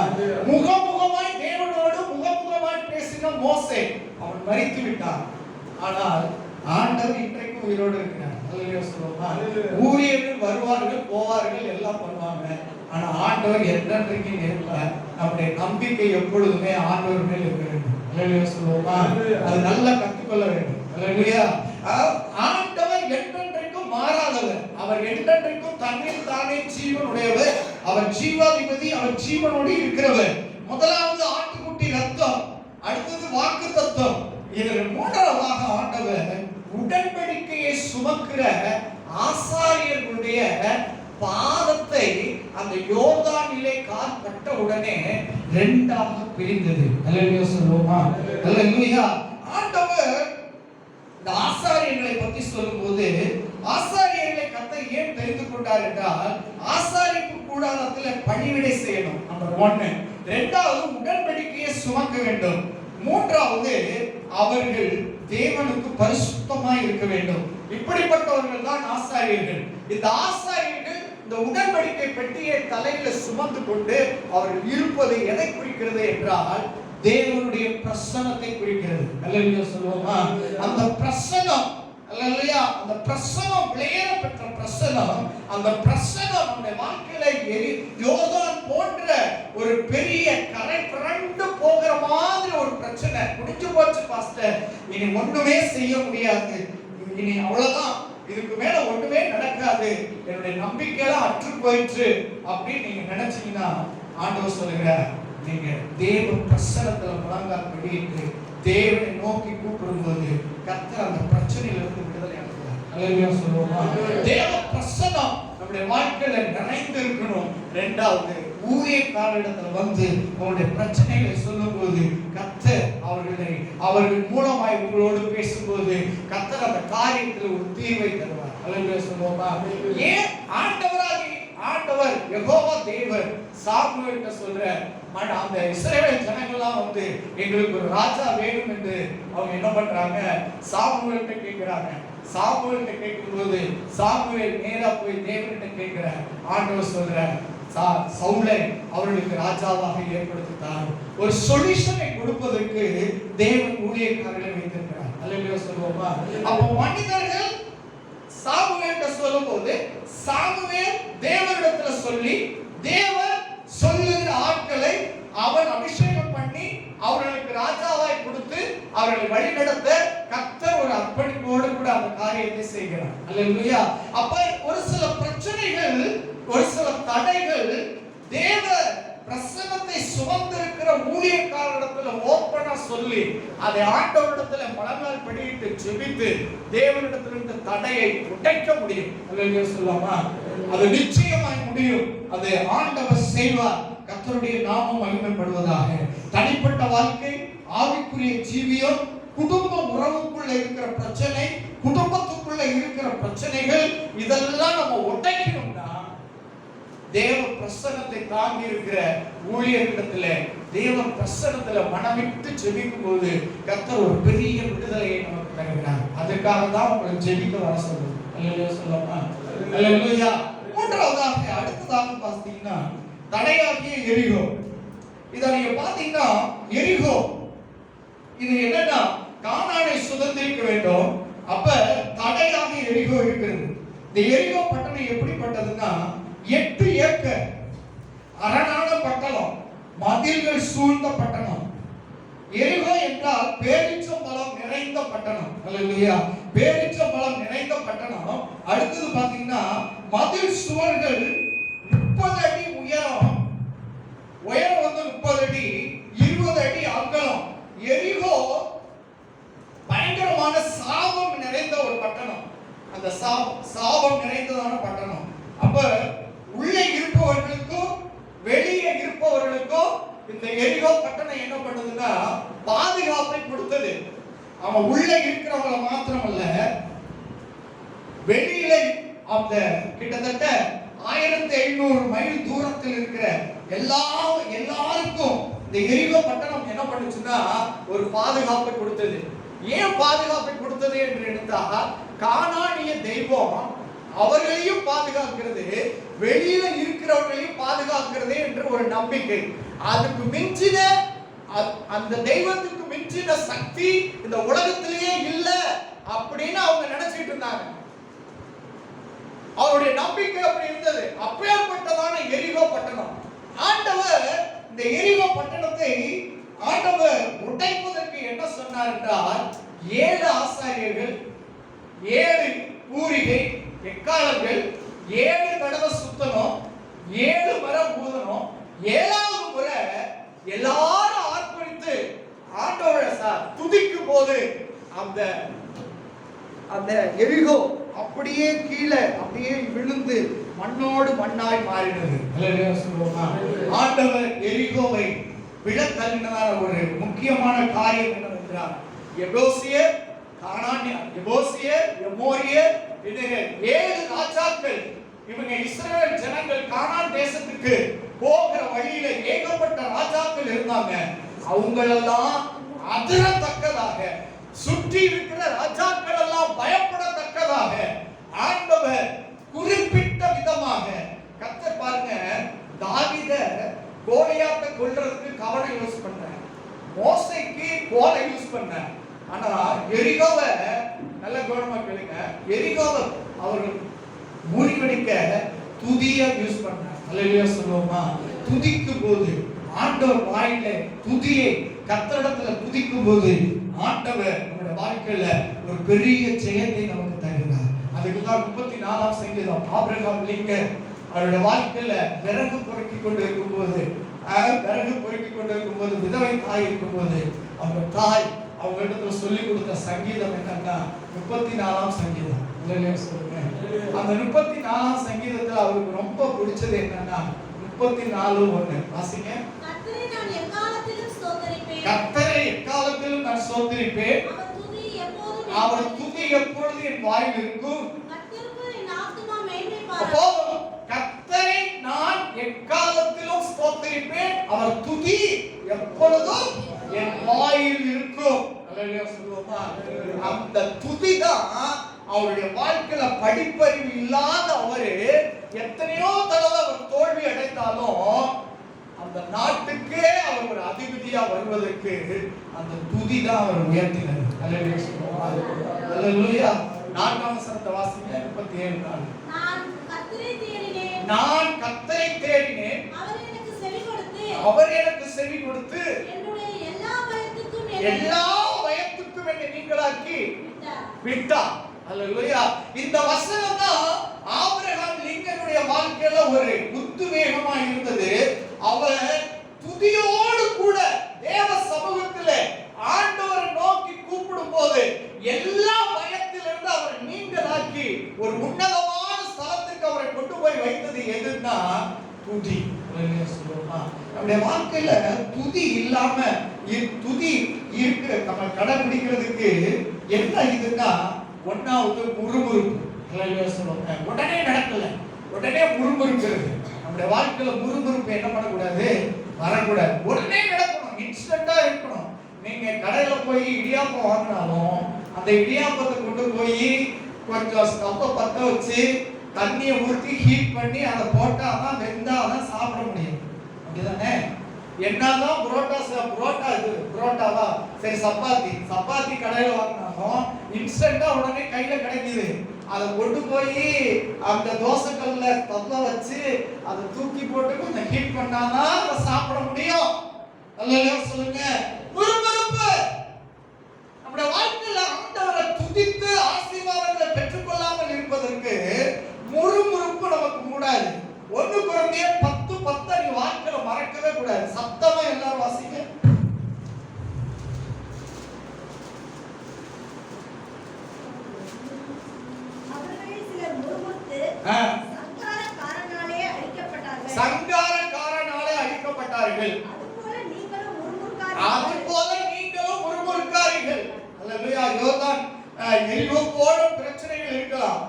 முகமுகமாய் தேவனோடு முகமுகமாய் பேசின மோசே அவன் மரித்து விட்டான். ஆனால் ஆண்டவர் இன்றைக்கு உயிரோடு இருக்கிறார். அல்லேலூயா சொல்லுவோமா? ஊழியர்கள் வருவார்கள், போவார்கள், எல்லாம் பண்ணுவாங்க. ஆனா ஆண்டவர் என்றென்றைக்கு இருப்பார். நம்முடைய நம்பிக்கை எப்பொழுதுமே ஆண்டவர் மேல் இருக்க வேண்டும். அல்லேலூயா சொல்லுவோமா? அது நல்லா கற்றுக்கொள்ள வேண்டும். அல்லேலூயா. ஆண்டவர் என்றென்றைக்கும் மாறாதவர். அவர் என்றென்றைக்கும் தன்னில் தானே ஜீவனுடையவர். அவர் ஜீவாதிபதி, அவர் ஜீவனோடு இருக்கிறவர். முதலாவது ஆட்டுக்குட்டி ரத்தம், அடுத்தது வாக்குத்தத்தம். இதில் மூன்றாவதாக ஆண்டவர் உடன்படிக்கையை சுமக்கிற ஆசாரியர்களுடைய பாதத்தை அந்த யோர்தானிலே கால் பட்ட உடனே ரெண்டாக பிரிந்தது. அல்லேலூயா சொல்லுவோமா? அல்லேலூயா. ஆண்டவர் இந்த ஆசாரியர்களை பற்றி சொல்லும்போது, ஆசாரியர்களை கர்த்தர் ஏன் தெரிந்து கொண்டார் என்றால், ஆசாரிப்பு கூடாரத்தில் பணிவிடை செய்யணும், நம்பர் 1. இரண்டாவது, உடன்படிக்கையை சுமக்க வேண்டும். மூன்றாவது, அவர்கள் தேவனுக்கு பரிசுத்தமாய் இருக்க வேண்டும். இப்படிப்பட்டவர்கள் தான் ஆசாரியர்கள். இந்த ஆசாரியர்கள் இந்த உடன்படிக்கை பெட்டியை தலையில சுமந்து கொண்டு அவர்கள் இருப்பது எதை குறிக்கிறது என்றால், தேவனுடைய பிரசன்னத்தை குறிக்கிறது. அல்லேலூயா சொல்லுவோமா? அந்த பிரசன்னம், அல்லேலூயா, அந்த பிரசன்னம், விலையேற பெற்ற பிரசன்னம், அந்த பிரசன்னம் நம்முடைய வாழ்க்கையில யோர்தான் போன்ற ஒரு பெரிய கரை புரண்டு போகிற மாதிரி ஒரு பிரச்சனை முடிஞ்சு போச்சு பாஸ்டர், இனி ஒண்ணுமே செய்ய முடியாது, இனி அவ்வளவுதான், இதுக்கு மேல ஒண்ணுமே நடக்காது, என்னுடைய நம்பிக்கையெல்லாம் அற்று போயிற்று அப்படின்னு நீங்க நினைச்சீங்கன்னா, ஆண்டவர் சொல்லுகிறார், நீங்க தேவ பிரசன்னத்துல முழங்கால் படியிட்டு தேவனை நோக்கி கூப்பிடும்போது கர்த்தர் அந்த பிரச்சனையிலிருந்து விடுதலை அளிக்கிறார். அல்லேலூயா சொல்லுவோமா? தேவ பிரசன்னம் நம்முடைய வாழ்க்கையில நிறைந்து இருக்கணும். இரண்டாவது, ஊழியக்காரரிடத்துல வந்து உங்களுடைய பிரச்சனைகளை சொல்லும்போது கர்த்தர் அவர்கள் மூலமாய் உங்களோடு பேசும்போது கர்த்தர் அந்த காரியத்தில் ஒரு தீர்வை தருவார். அல்லேலூயா சொல்லுவோமா? ஏன் ஆண்டவர் யெகோவா தேவன் சாமுவேல்கிட்ட சொல்ற, அந்த இஸ்ரவேல் ஜனங்கள்லாம் வந்து எங்களுக்கு ஒரு ராஜா வேணும் என்று அவங்க என்ன பண்றாங்க, சாமுவேல்கிட்ட கேட்கிறாங்க. சாமுவேல்கிட்ட கேட்கும்போது சாமுவேல் நேரா போய் தேவன்கிட்ட கேட்கிற, ஆண்டவர் சொல்ற, சவுலை அவர்களுக்கு ராஜாவாக ஏற்படுத்திட்டார். ஒரு சொல்யூஷனை கொடுப்பதற்கு தேவன் ஊழியக்காரர்களை வைத்திருக்கிறார். அல்லேலூயா சொல்லுவோமா? அப்போ மனிதர்கள் சாமுவேல்கிட்ட சொல்லும்போது சாமுவேல் தேவனிடத்துல சொல்லி, தேவன் சொல்லுகிற ஆட்களை அவன் அபிஷேகம் பண்ணி அவர்களுக்கு ராஜாவாய் கொடுத்து அவர்களை வழிநடத்த கர்த்தர் ஒரு அர்ப்பணிப்போடு கூட அந்த காரியத்தை செய்கிறார். அல்லேலூயா. அப்ப ஒரு சில பிரச்சனைகள், ஒரு சில தடைகள் தேவ பிரசன்னத்தை சுமந்திருக்கிற ஊழியக்காரரிடத்துல ஓப்பனா சொல்லி அதை ஆண்டவரிடத்துல முழங்கால் படியிட்டு ஜெபித்து தேவனிடத்திலிருந்து தடையை உடைக்க முடியும். அல்லேலூயா சொல்லாமா? அது நிச்சயமாய் முடியும். அது ஆண்டவர் செய்வார். கர்த்தருடைய நாமம் மகிமைப்படுவதாக. தனிப்பட்ட வாழ்க்கை, ஆவிக்குரிய ஜீவியம், குடும்ப உறவுக்குள்ள இருக்கிற பிரச்சனை, குடும்பத்துக்குள்ள இருக்கிற பிரச்சனைகள், இதெல்லாம் நம்ம உடைக்கணும்னா தேவ பிரசன்னத்தை தாங்கி இருக்கிற ஊழியர்களிடத்துல தேவ பிரசன்னத்துல மனமிட்டு ஜெபிக்கும் போது கர்த்தர் ஒரு பெரிய விடுதலையை நமக்கு தருகிறார். அதுக்காக தான் உங்களுக்கு ஜெபிக்க வர சொல்லுது. அல்லேலூயா சொல்லமா? அல்லேலூயா. மூன்றாவதாக அடுத்ததாக பார்த்தீங்கன்னா தடையாகிய எரிகோ. இத நீங்க பாத்தீங்கன்னா எரிகோ இது என்னன்னா, கானானை சுதந்திரிக்க வேண்டும். அப்ப தடையாக எரிகோ இருக்கிறது. இந்த எரிகோ பட்டணம் எப்படிப்பட்டதுன்னா, 8 ஏக்கர் அரணான பட்டணம், மதில்கள் சூழ்ந்த பட்டணம். எரிகோ என்றால் பேரிச்சம்பழம் நிறைந்த பட்டணம். அல்லேலூயா. பேரிச்சம்பழம் நிறைந்த பட்டணம். அடுத்தது பாத்தீங்கன்னா மதில் சுவர்கள் 30 அடி உயரம் வந்து 30 அடி, 20 அடி அகலம். எரிகோ பயங்கரமான சாபம் நிறைந்த ஒரு பட்டணம். அந்த சாபம் நிறைந்ததான பட்டணம். அப்ப உள்ளே இருப்பவர்களுக்கும் வெளியே இருப்பவர்களுக்கும் இந்த எரிகோ பட்டணம் என்ன பண்ணுதுன்னா பாதுகாப்பை கொடுத்தது. அவன் உள்ளே இருக்கிறவங்கள மாத்திரமல்ல, வெளியில அந்த கிட்டத்தட்ட 1700 மைல் தூரத்தில் இருக்கிற எல்லாருக்கும் இந்த எரிகோ பட்டணம் என்ன பண்ணுச்சுன்னா ஒரு பாதுகாப்பை கொடுத்தது. ஏன் பாதுகாப்பை கொடுத்தது என்று எடுத்தா, கானானிய தெய்வம் அவர்களையும் பாதுகாக்கிறது, வெளியில இருக்கிறவர்களையும் பாதுகாக்கிறது என்று ஒரு நம்பிக்கை. அதுக்கு மிஞ்சின, அந்த தெய்வத்துக்கு மிஞ்சின சக்தி இந்த உலகத்திலேயே இல்ல அப்படின்னு அவங்க நினைச்சிட்டு இருந்தாங்க. அவருடைய நம்பிக்கை அப்படி இருந்தது. அப்பேற்பட்டதான எரிகோ பட்டணம். ஆண்டவர் இந்த எரிகோ பட்டணத்தை ஆண்டவர் உடைப்பதற்கு என்ன சொன்னார் என்றால், 7 ஆசாரியர்கள், 7 பூரிகை எக்காலங்கள், 7 தடவை சுத்தணும், 7 முறை ஊதணும். 7வது முறை எல்லாரும் ஆர்ப்பரித்து ஆண்டவரை துதிக்கும் போது அந்த எரிகோ அப்படியே கீழே அப்படியே விழுந்து மண்ணோடு மண்ணாய் மாறினது. அல்லேலூயா சொல்லுவோமா? ஆண்டவர் எரிகோவை விழத்தள்ளினதான ஒரு முக்கியமான காரியம் என்னவென்றால், எபோசியர், கானானியர், எபோசியர், எமோரியர், இது 7 ராஜாக்கள். இவங்க இஸ்ரவேல் ஜனங்கள் கானான் தேசத்துக்கு போகிற வழியில ஏகப்பட்ட ராஜாக்கள் இருந்தாங்க. அவங்களெல்லாம் அதிரத்தக்கதாக, சுற்றி இருக்கிற ராஜாக்கள் எல்லாம் பயப்படத்தக்கதாக ஆண்டவர் குறிப்பிட்ட விதமாக கர்த்தர் பாருங்க, தாவீத கோலியாத்தை கொல்றதுக்கு கவனம் யூஸ் பண்ணார், மோசேக்கு கோலை யூஸ் பண்ணார். ஆனா எரிகோவை நல்ல கவனமா கேளுங்க, எரிகோவை அவர்கள் முறியடிக்க துதியை யூஸ் பண்ணார். அல்லேலூயா சொல்லுவோமா? துதிக்கும் போது ஆண்டவர் வாயில துதியை கர்த்தரிடத்துல துதிக்கும் போது ஆண்டவர் நம்முடைய வாழ்க்கையில ஒரு பெரிய ஜெயத்தை நமக்கு தருகிறார். அதுக்கு தான் 34ஆம் சங்கீதம். ஆபிரகாம் லிங்கன் அவருடைய வாழ்க்கையில விறகு பொறுக்கி கொண்டு இருக்கும்போது, விதவை தாய் இருக்கும்போது அவங்க தாய் அவங்க இடத்துல சொல்லி கொடுத்த சங்கீதம் என்னன்னா 34ஆம் சங்கீதம். சொல்லுங்க, அந்த 34ஆம் சங்கீதத்துல அவருக்கு ரொம்ப பிடிச்சது என்னன்னா 34:1 வாசிங்க. கர்த்தரை நான் எக்காலத்திலும் ஸ்தோத்திரிப்பேன், கர்த்தரை எக்காலத்திலும் நான் ஸ்தோத்திரிப்பேன், அவர் துதி எப்பொழுது என் வாயில் இருக்கும், கர்த்தருக்குள் என் ஆத்துமா மேன்மை பாராட்டும். அப்போ கர்த்தரை நான் எக்காலத்திலும் ஸ்தோத்திரிப்பேன், அவர் துதி எப்பொழுதும் என் வாயில் இருக்கும். அல்லேலூயா சொல்லுவோமா? அந்த துதி தான் அவருடைய வாழ்க்கையில படிப்பறிவு இல்லாத அவரு எத்தனையோ தடவை அவர் தோல்வி அடைந்தாலும் அந்த நாட்டுக்கே அவர் ஒரு அதிபதியா வருவதற்கு அந்த துதி தான் அவர் உயர்த்தினார். அல்லேலூயா சொல்லுவோமா? அல்லேலூயா. 4ஆம் வசனத்தை வாசிங்க. 37. நான் கர்த்தரை தேடினேன், நான் கர்த்தரை தேடினேன், அவர் எனக்கு செவி கொடுத்து, அவர் எனக்கு செவி கொடுத்து, என்னுடைய எல்லா பயத்துக்கும் என்னை நீங்களாக்கி விட்டார். விட்டார். அல்லேலூயா. இந்த வசனம் தான் ஆபிரகாம் லிங்கனுடைய வாழ்க்கையில ஒரு உத்வேகமா இருந்தது. அவர் துதியோடு கூட தேவ சமூகத்திலே ஆண்டவரை நோக்கி கூப்பிடும் போது எல்லா பயத்திலிருந்து அவரை நீங்களாக்கி ஒரு உன்னதமான ஸ்தலத்துக்கு அவரை கொண்டு போய் வைத்தது எதுன்னா துதி. நம்முடைய வாழ்க்கையில துதி இல்லாம துதி இருக்கு நம்ம கடைபிடிக்கிறதுக்கு என்ன இதுன்னா, ஒன்னாவது முறுமுறுப்பு. உடனே நடக்கல, உடனே முறுமுறுக்கிறது. நம்முடைய வாழ்க்கையில முறுமுறுப்பு என்ன பண்ணக்கூடாது, வரக்கூடாது. உடனே நடக்கணும், இன்ஸ்டன்டா இருக்கணும். நீங்க கடையில போய் இடியாப்பம் வாங்கினாலும் அந்த இடியாப்பத்தை கொண்டு போய் கொஞ்சம் ஸ்டவ்வை பத்த வச்சு தண்ணியை ஊற்றி ஹீட் பண்ணி அதை போட்டாதான் வெந்தாதான் சாப்பிட முடியும். அப்படிதானே? என்னதான் புரோட்டாவா சரி, சப்பாத்தி கடையில வாங்கினாலும் இன்ஸ்டன்டா உடனே கையில கிடைக்குது. அதை கொண்டு போய் அந்த தோசைக்கல்ல தப்ப வச்சு அதை தூக்கி போட்டு கொஞ்சம் ஹீட் பண்ணாதான் அதை சாப்பிட முடியும். அல்லேலூயா சொல்லுங்க. முறுமுறுப்பு. நம்முடைய வாழ்க்கையில ஆண்டவரை துதித்து ஆசீர்வாதங்களை பெற்றுக்கொள்ளாமல் இருப்பதற்கு முறுமுறுப்பு நமக்கு கூடாது. 1 கொரிந்தியர் 10:10 நீ வாழ்க்கையில மறக்கவே கூடாது. சத்தமா எல்லாரும் வாசிங்க. அவர்களில் சிலர் முறுமுறுத்து சங்காரக்காரனாலே அழிக்கப்பட்டார்கள். அதுபோல நீங்களும் முறுமுறுக்காதீர்கள். அல்லேலூயா. யோர்தான் எரிகோ போடும் பிரச்சனைகள் இருக்கலாம்,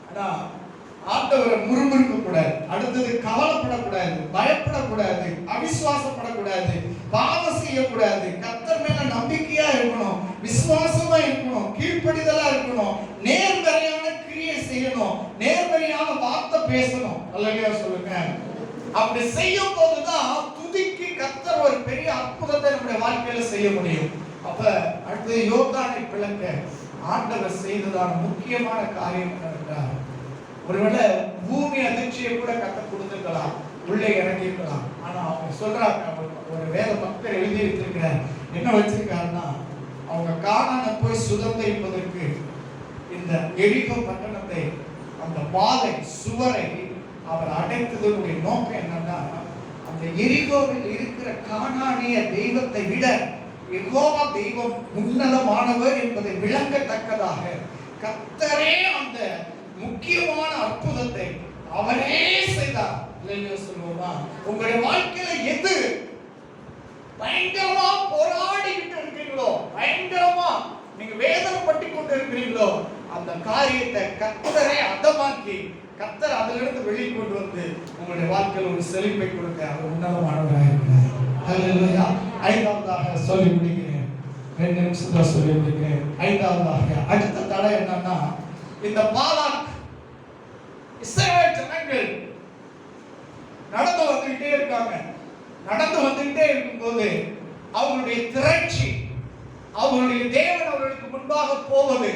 ஆனா ஆண்டவரை முறுமுறுக்க கூடாது. அடுத்தது கவலைப்படக்கூடாது, பயப்படக்கூடாது, அவிசுவாசப்படக்கூடாது, பாவம் செய்யக்கூடாது. கர்த்தர் மேல நம்பிக்கையா இருக்கணும், விசுவாசமா இருக்கணும், கீழ்ப்படிதலா இருக்கணும், நேர்மறையான கிரியை செய்யணும், நேர்மறையான வார்த்தை பேசணும். அல்லேலூயா சொல்லுங்க. அப்படி செய்யும் போதுதான் துதிக்கு கர்த்தர் ஒரு பெரிய அற்புதத்தை நம்முடைய வாழ்க்கையில செய்ய முடியும். அப்ப அடுத்து யோர்தானை பிளக்க ஆண்டவர் செய்ததான முக்கியமான காரியம் என்னவென்றால், ஒருவேளை பூமி அதிர்ச்சியை கூட கர்த்தர் கொடுத்திருக்கலாம், உள்ளே இறங்கி இருக்கலாம். ஆனா அவங்க சொல்றாங்க, ஒரு வேத பக்தர் எழுதி வச்சிருக்கிறார், என்ன வச்சிருக்காருன்னா, அவங்க கானானை போய் சுதந்திரிப்பதற்கு இந்த எரிகோ பட்டணத்தை, அந்த வாளை சுவரை அவர் அடைத்ததனுடைய நோக்கம் என்னன்னா, அந்த எரிகோவில் இருக்கிற கானானிய தெய்வத்தை விட யெகோவா தெய்வம் உன்னதமானவர் என்பதை விளங்கத்தக்கதாக கர்த்தரே அந்த முக்கியமான அற்புதத்தை அவரே செய்தார். இல்லையா சொல்லுவோமா? உங்களுடைய வாழ்க்கையில எது பயங்கரமா போராடிக்கிட்டு இருக்கிறீங்களோ, பயங்கரமா நீங்க வேதனைப்பட்டு கொண்டு இருக்கிறீங்களோ, அந்த காரியத்தை கர்த்தரே அதமாக்கி கர்த்தர் அதிலிருந்து வெளியே கொண்டு வந்து உங்களுடைய வாழ்க்கையில் ஒரு செழிப்பை கொடுக்க அவர் உன்னதமானவராக இருக்கிறார். ஹல்லேலூயா. ஐந்தாவதாக சொல்லி முடிக்கிறேன், 2 நிமிஷத்துல சொல்லி முடிக்கிறேன். ஐந்தாவதாக அடுத்த தடை என்னன்னா, இந்த பாலாக் இஸ்ரவேல் ஜனங்கள் நடந்து வந்துகிட்டே இருக்காங்க. நடந்து வந்துகிட்டே இருக்கும்போது அவங்களுடைய திரட்சி, அவங்களுடைய தேவன் அவர்களுக்கு முன்பாக போவது,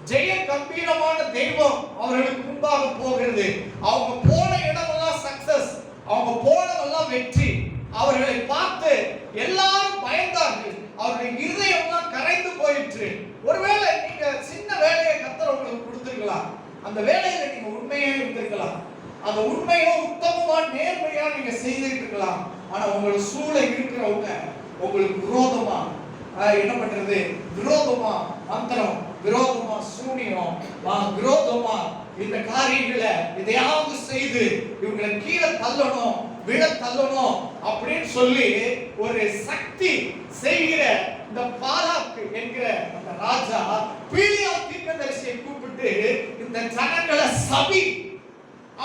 ஜெய கம்பீரமான தெய்வம் அவர்களுக்கு முன்பாக போகிறது. அவங்க போன இடமெல்லாம் சக்சஸ், அவங்க போனதெல்லாம் வெற்றி. அவர்களை பார்த்து எல்லாரும் பயந்தார்கள். அவருடைய இருதயம்லாம் கரைந்து போயிற்று. ஒருவேளை நீங்க சின்ன வேலையை கர்த்தர் உங்களுக்கு கொடுத்திருக்கலாம், அந்த வேலையில நீங்க உண்மையா இருந்திருக்கலாம், அந்த உண்மையோ உத்தமமா நேர்மையா நீங்க செய்துட்டு இருக்கலாம். ஆனா உங்களை சூழ இருக்கிறவங்க உங்களுக்கு விரோதமா என்ன பண்றது, விரோதமா மந்திரம், விரோதமா சூனியம், விரோதமா இந்த காரியங்களை எதையாவது செய்து இவங்களை கீழே தள்ளணும், விட தள்ளணும் அப்படின்னு சொல்லி ஒரு சக்தி செய்கிற இந்த பாலாக் என்கிற அந்த ராஜா பீலியா தீர்க்கதரிசியை கூப்பிட்டு இந்த ஜனங்களை சபி.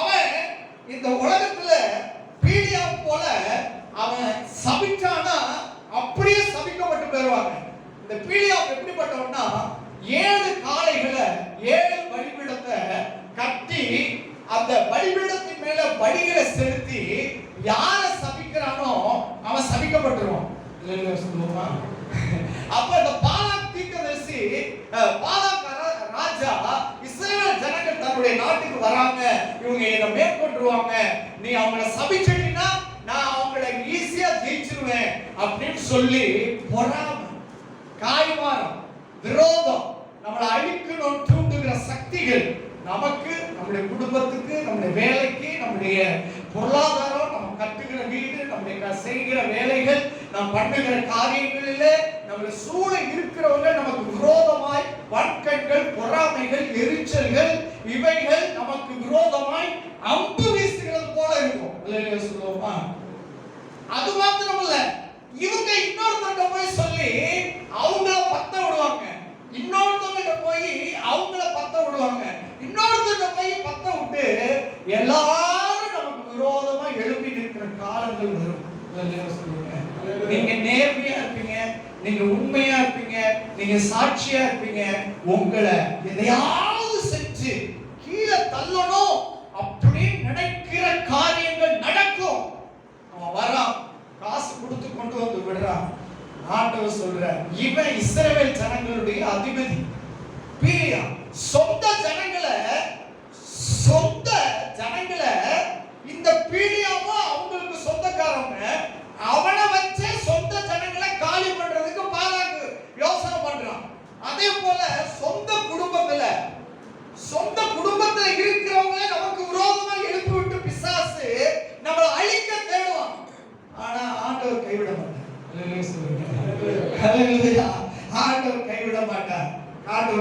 அவன் இந்த உலகத்துல பீலியா போல அவன் சபிச்சானா அப்படியே சபிக்கப்பட்டு போயிருவாங்க. இந்த பீலியா எப்படிப்பட்டவன்னா, 7 காளைகளை 7 பலிபீடத்தை கட்டி அந்த பலிபீடத்தின் மேல பலிகளை செலுத்தி யார சபிக்கிறானோ அவன் சபிக்கப்பட்டுருவான். இல்லையா சொல்லுவோமா? அப்ப இந்த பாலாக் தீர்க்கதரிசி, பாலாக் ராஜா, இஸ்ரவேல் ஜனங்கள் தன்னுடைய நாட்டுக்கு வராங்க, இவங்க என்ன மேற்கொண்டுருவாங்க, நீ அவங்களை சபிச்சிட்டீங்கன்னா நான் அவங்களை ஈஸியா ஜெயிச்சிருவேன் அப்படின்னு சொல்லி பொறாமை, காய்மாரம், விரோதம், நம்மளை அழிக்கணும் தூண்டுகிற சக்திகள் நமக்கு, நம்முடைய குடும்பத்துக்கு, நம்முடைய வேலைக்கு, நம்முடைய பொருளாதாரம், நம்ம கட்டுகிற வீடு, நம்முடைய செய்கிற வேலைகள், நாம் பண்ணுகிற காரியங்களிலே நம்மளை சூழ இருக்கிறவங்க நமக்கு விரோதமாய் வன்கண்கள், பொறாமைகள், எரிச்சல்கள், இவைகள் நமக்கு விரோதமாய் அம்பு வீசுகிறது போல இருக்கும். இல்லையா சொல்லுவோமா? அது மாத்திரம் இல்ல, இவங்க இன்னொருத்தர்கிட்ட போய் சொல்லி அவங்கள பத்த விடுவாங்க, இன்னொருத்தவங்க போய் அவங்கள பத்த விடுவாங்க, இன்னொருத்தர்கிட்ட போய் பத்த விட்டு எல்லாரும் நமக்கு விரோதமா எழுப்பி நிற்கிற காலங்கள் வரும். நீங்க நேர்மையா இருப்பீங்க, நீங்க உண்மையா இருப்பீங்க, நீங்க சாட்சியா இருப்பீங்க, உங்களை எதையாவது செஞ்சு கீழே தள்ளணும் அப்படின்னு நினைக்கிற காரியங்கள் நடக்கும். அவன் வரான், காசு கொடுத்து கொண்டு வந்து விடுறான். ஆண்டவர் சொல்ற, இவன் இஸ்ரவேல் ஜனங்களுடைய அதிபதி பீலியா. சொந்த ஜனங்களை இந்த பீலியாவோ அவங்களுக்கு சொந்தக்காரங்க, அவனை வச்சு சொந்த ஜனங்களை காலி பண்றதுக்கு பாலாக்கு யோசனை பண்றான். அதே போல சொந்த குடும்பத்துல இருக்கிறவங்களே நமக்கு விரோதமா எழுப்பி விட்டு பிசாசு நம்மளை அழிக்க தேடுவான். ஆனா ஆண்டவர் கைவிட மாட்டார். ஆண்டவர்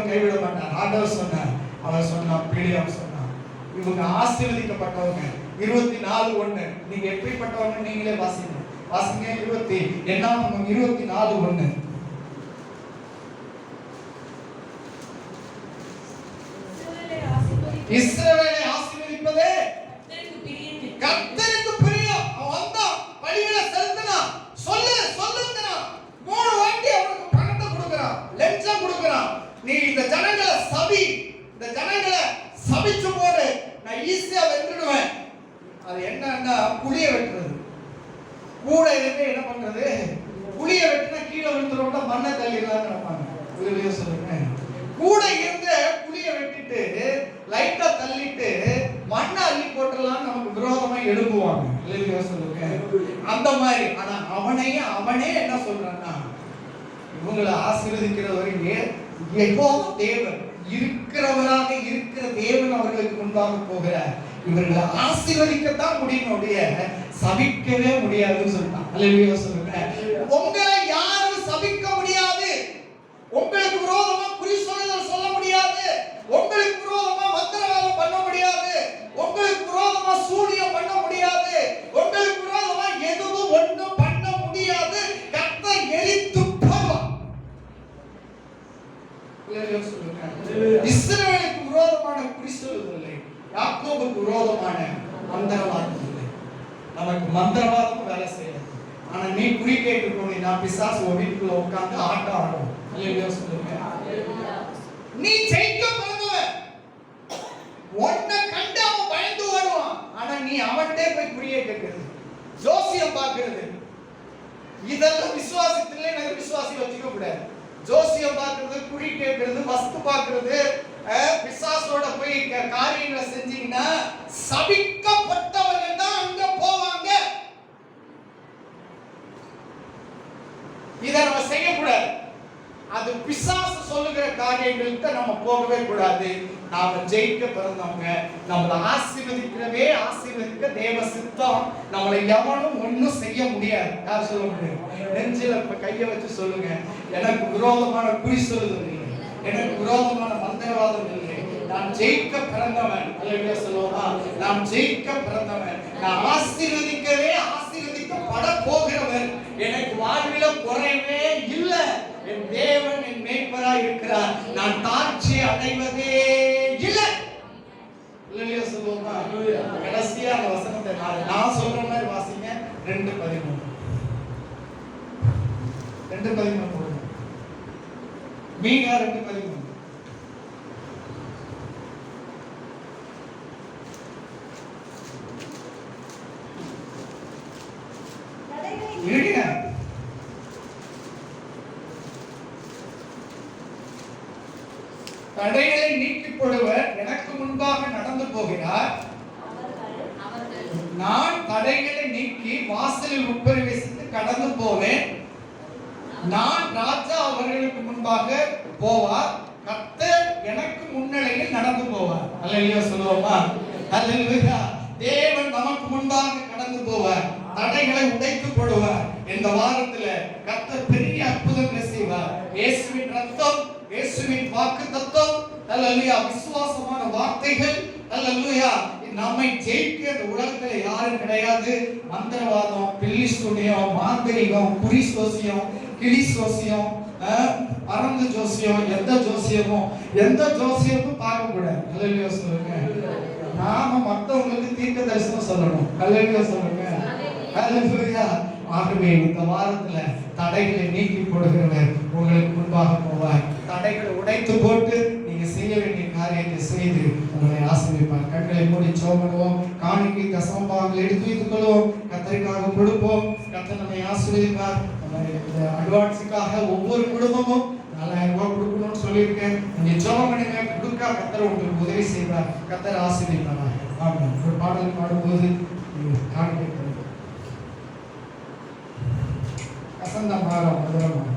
கைவிட மாட்டார். ஆண்டவர் சொன்னார், அவர் சொன்னார், பீலியாம் சொன்னார், இவங்க ஆசீர்வதிக்கப்பட்டவங்க. 24:1 நீங்க எப்படிப்பட்டவங்க நீங்களே வாசிங்க. 24:1 இஸ்ரவேலை ஆசீர்வதிப்பதே கர்த்தருக்கு பிரியம். அவன் வந்தான், பலிகளை செலுத்தினான், சொல்லுங்கறான், 3 வாட்டி அவனுக்கு பணத்தை கொடுக்கறான், லஞ்சம் கொடுக்கறான். நீ இந்த ஜனங்களை சபி, இந்த ஜனங்களை சபிச்சு போடு, நான் ஈஸியா வென்றுடுவேன். அது என்னன்னா புளிய வெட்டுறது. கூட இருந்து என்ன பண்றது, புளிய வெட்டினா கீழே விழுந்துறோம்னா மண்ணை தள்ளிடலாம்னு நினைப்பாங்க. புளிய சொல்லுங்க, கூட இருந்து புளிய வெட்டிட்டு லைட்டா தள்ளிட்டு மண்ணை அள்ளி போட்டுடலாம் நமக்கு விரோதமா எழுப்புவாங்க. இல்லையா சொல்லுங்க, அந்த மாதிரி. ஆனா அவனே என்ன சொல்றான்னா, இவங்களை ஆசீர்வதிக்கிறவரையும் எப்போதும் தேவன் இருக்கிறவராக இருக்கிற தேவன் அவர்களுக்கு முன்பாக போகிறார். இவர்களை ஆசீர்வதிக்கத்தான் முடியும், சபிக்கவே முடியாதுன்னு சொல்றான். அல்லேலூயா சொல்லுங்க. உங்களை யாரும் சபிக்க முடியாது, உங்களுக்கு விரோதமா குறி சொல்ல முடியாது, உங்களுக்கு விரோதமா மந்திரவாதம் பண்ண முடியாது, உங்களுக்கு மந்திரவாதம் இல்லை. நமக்கு மந்திரவாதமும் வேலை செய்யாது. ஆனா நீ குறி கேட்டுக்கணும், நான் பிசாசு வீட்டுக்குள்ள உட்கார்ந்து ஆட்டம் ஆடும். அல்லேலூயா சொல்லுங்க. நீ ஜெயிக்க பிறந்தவன். உன்னை கண்டு அவன் பயந்து ஓடுவான். ஆனா நீ அவன்கிட்ட போய் குறியை கேட்கிறது, ஜோசியம் பார்க்கிறது, இதெல்லாம் விசுவாசத்திலே நான் விசுவாசி வச்சுக்க கூடாது. ஜோசியம் பார்க்கிறது, குறி கேட்கிறது, வஸ்து பார்க்கிறது, பிசாசோட போய் காரியங்களை செஞ்சீங்கன்னா சபிக்கப்பட்டவர்கள் தான் அங்க போவாங்க. இதை நம்ம செய்யக்கூடாது. அது பிசாசு சொல்லுகிற காரியங்களுக்கு நம்ம போகவே கூடாது. நாம ஜெயிக்க பிறந்தவங்க, நம்மளை ஆசீர்வதிக்கிறவே ஆசீர்வதிக்க தேவ சித்தம். நம்மளை எவனும் ஒன்றும் செய்ய முடியாது. யார் சொல்ல முடியும்? நெஞ்சில கையை வச்சு சொல்லுங்க, எனக்கு விரோதமான குறி சொல்லுதல் இல்லை, எனக்கு விரோதமான மந்திரவாதம் இல்லை, நான் ஜெயிக்க பிறந்தவன். அல்லேலூயா சொல்லுவோமா? நான் ஜெயிக்க பிறந்தவன், நான் ஆசீர்வதிக்கவே ஆசீர்வதிக்கப்பட போகிறவன், எனக்கு வாழ்வில குறைவே இல்லை. என் தேவன் என் மேய்ப்பராய் இருக்கிறார், நான் தாழ்ச்சி அடைவதே இல்லை. அல்லேலூயா சொல்லுவோமா? கடைசியா அந்த வசனத்தை நான் சொல்ற மாதிரி வாசிங்க. 2:13 2:13 மீகா 2:13. இருக்குங்க. தடைகளை நீக்கி போடுவர் எனக்கு முன்பாக நடந்து போகிறார். நான் தடைகளை நீக்கி வாசலில் உட்பிரவேசித்து கடந்து போவேன். நான் ராஜா அவர்களுக்கு முன்பாக போவார், கர்த்தர் எனக்கு முன்னிலையில் நடந்து போவார். அல்லேலூயா சொல்லுவோமா? அல்லேலூயா. தேவன் நமக்கு முன்பாக கடந்து போவார், தடைகளை உடைத்து போடுவார். இந்த வாரத்துல கர்த்தர் பெரிய அற்புதங்களை செய்வார். இயேசுவின் ரத்தம், இயேசுவின் வாக்குத்தத்தம், அல்லேலூயா, விசுவாசமான வார்த்தைகள், அல்லேலூயா, நம்மை ஜெயிக்க இந்த உலகத்துல யாரும் கிடையாது. மந்திரவாதம், பில்லி சூனியம், மாந்திரிகம், குறி சோசியம், கிளி சோசியம், பரந்து ஜோசியம், எந்த ஜோசியமும் பார்க்க கூடாது. அல்லேலூயா சொல்லுங்க. நாம மற்றவங்களுக்கு தீர்க்க தரிசனம் சொல்லணும். அல்லேலூயா சொல்லுங்க. அல்லேலூயா. ஆகவே இந்த வாரத்துல தடைகளை நீக்கி போடுகிறவர் உங்களுக்கு முன்பாக போவார். தடைகளை உடைத்து போட்டு நீங்க செய்ய வேண்டிய காரியத்தை செய்து உங்களை ஆசீர்வதிப்பார். கண்களை மூடி ஜெபம் பண்ணுவோம். காணிக்கை தசமபாகங்களை எடுத்து வைத்துக் கொள்வோம். கர்த்தருக்காக கொடுப்போம். கர்த்தர் நம்மை ஆசீர்வதிப்பார். அட்வான்ஸுக்காக ஒவ்வொரு குடும்பமும் 4000 ரூபாய் கொடுக்கணும்னு சொல்லியிருக்கேன். நீங்க ஜெபம் பண்ணுங்க, கொடுக்க கர்த்தர் உங்களுக்கு உதவி செய்வார். கர்த்தர் ஆசீர்வதிப்பார். ஆமென். ஒரு பாடல் பாடும்போது காணிக்கை கசந்த மாறம் முதலமாக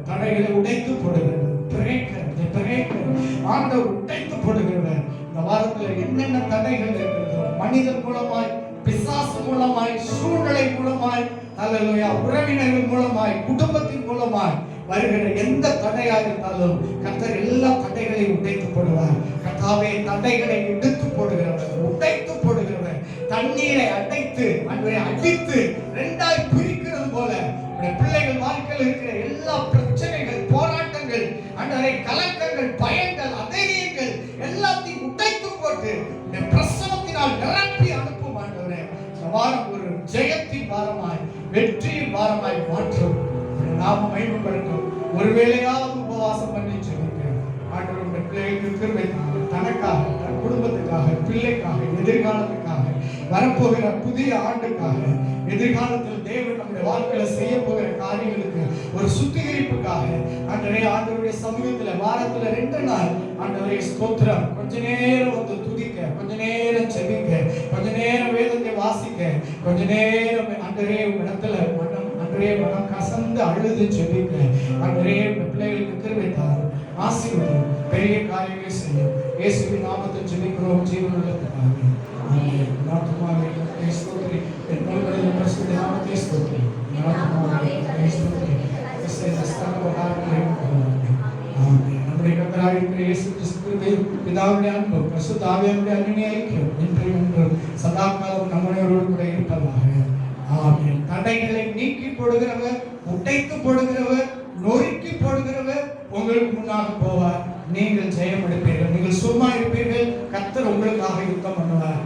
தடைகளை உடைத்து போடுகிறவர் ஆண்டவர் உடைத்து போடுகிறவர். இந்த வாரத்தில் என்னென்ன தடைகள் இருக்கிறதோ, மனிதன் மூலமாய், பிசாசு மூலமாய், சூழ்நிலை மூலமாய், அல்லேலூயா, உறவினர்கள் மூலமாய், குடும்பத்தின் மூலமாய் வருகிற எந்த தடையா இருந்தாலும் கர்த்தர் எல்லா தடைகளையும் உடைத்து போடுவார். கர்த்தாவே, தடைகளை இடித்து போடுகிறவர், உடைத்து போடுகிறவர், தண்ணீரை அடைத்து அடித்து இரண்டாய் பிரிக்கிறது போல பிள்ளைகள் வாழ்க்கையில் இருக்கிற எல்லா பிரச்சனைகள், போராட்டங்கள், அன்றரை கலக்கங்கள், பயங்கள், அதைரியங்கள் எல்லாத்தையும் உடைத்து போட்டு இந்த பிரசவத்தினால் நிரப்பி அனுப்பும் ஆண்டவரே. வாரம் ஒரு ஜெயத்தின் வாரமாய், வெற்றியின் வாரமாய் மாற்றும். நாம மகிமைப்படுத்தும். ஒருவேளையாவது உபவாசம் பண்ணி சொல்லியிருக்கிறேன். ஆண்டவருடைய பிள்ளைகளுக்கு தனக்காக, தன் குடும்பத்துக்காக, பிள்ளைக்காக, எதிர்காலத்துக்காக, வரப்போகிற புதிய ஆண்டுக்காக, எதிர்காலத்தில் தேவன் நம்முடைய வாழ்க்கையில செய்ய போகிற காரியங்களுக்கு ஒரு சுத்திகரிப்புக்காக ஆண்டவருடைய சமூகத்துல வாரத்துல 2 நாள் ஆண்டவரே ஸ்தோத்திரம், கொஞ்ச நேரம் வந்து துதிக்க, கொஞ்ச நேரம் செபிக்க, கொஞ்ச நேரம் வேதத்தை வாசிக்க, கொஞ்ச நேரம் ஆண்டவரே இடத்துல மனம் கசந்து அழுது செபிக்க, ஆண்டவரே பிள்ளைகளுக்கு கிருபை தாரும், ஆசீர்வதியும், பெரிய காரியங்களை செய்யும். இயேசுவின் நாமத்தில் ஜெபிக்கிறோம் ஜீவனுள்ள பிதாவே. ஆமென். நாமத்துமாவே ஸ்தோத்திரி. என்னுடைய பரிசுத்த நாமத்தை ஸ்தோத்திரி. நாமத்துமாவே ஸ்தோத்திரி. ஆமென். நம்முடைய கர்த்தராகிய இயேசு கிறிஸ்துவின் பிதாவுடைய அன்பு, பரிசுத்த ஆவியானவருடைய அன்பின் ஐக்கியம் இன்றும் சதாகாலம் நம்மளோடு கூட இருப்பதாக. ஆமென். தடைகளை நீக்கி போடுகிறவர், உடைத்து போடுகிறவர், நொறுக்கி போடுகிறவர் உங்களுக்கு முன்னாக போவார். நீங்கள் ஜெயம் எடுப்பீர்கள், நீங்கள் சும்மா இருப்பீர்கள். கர்த்தர் உங்களுக்காக யுத்தம் பண்ணுவார்.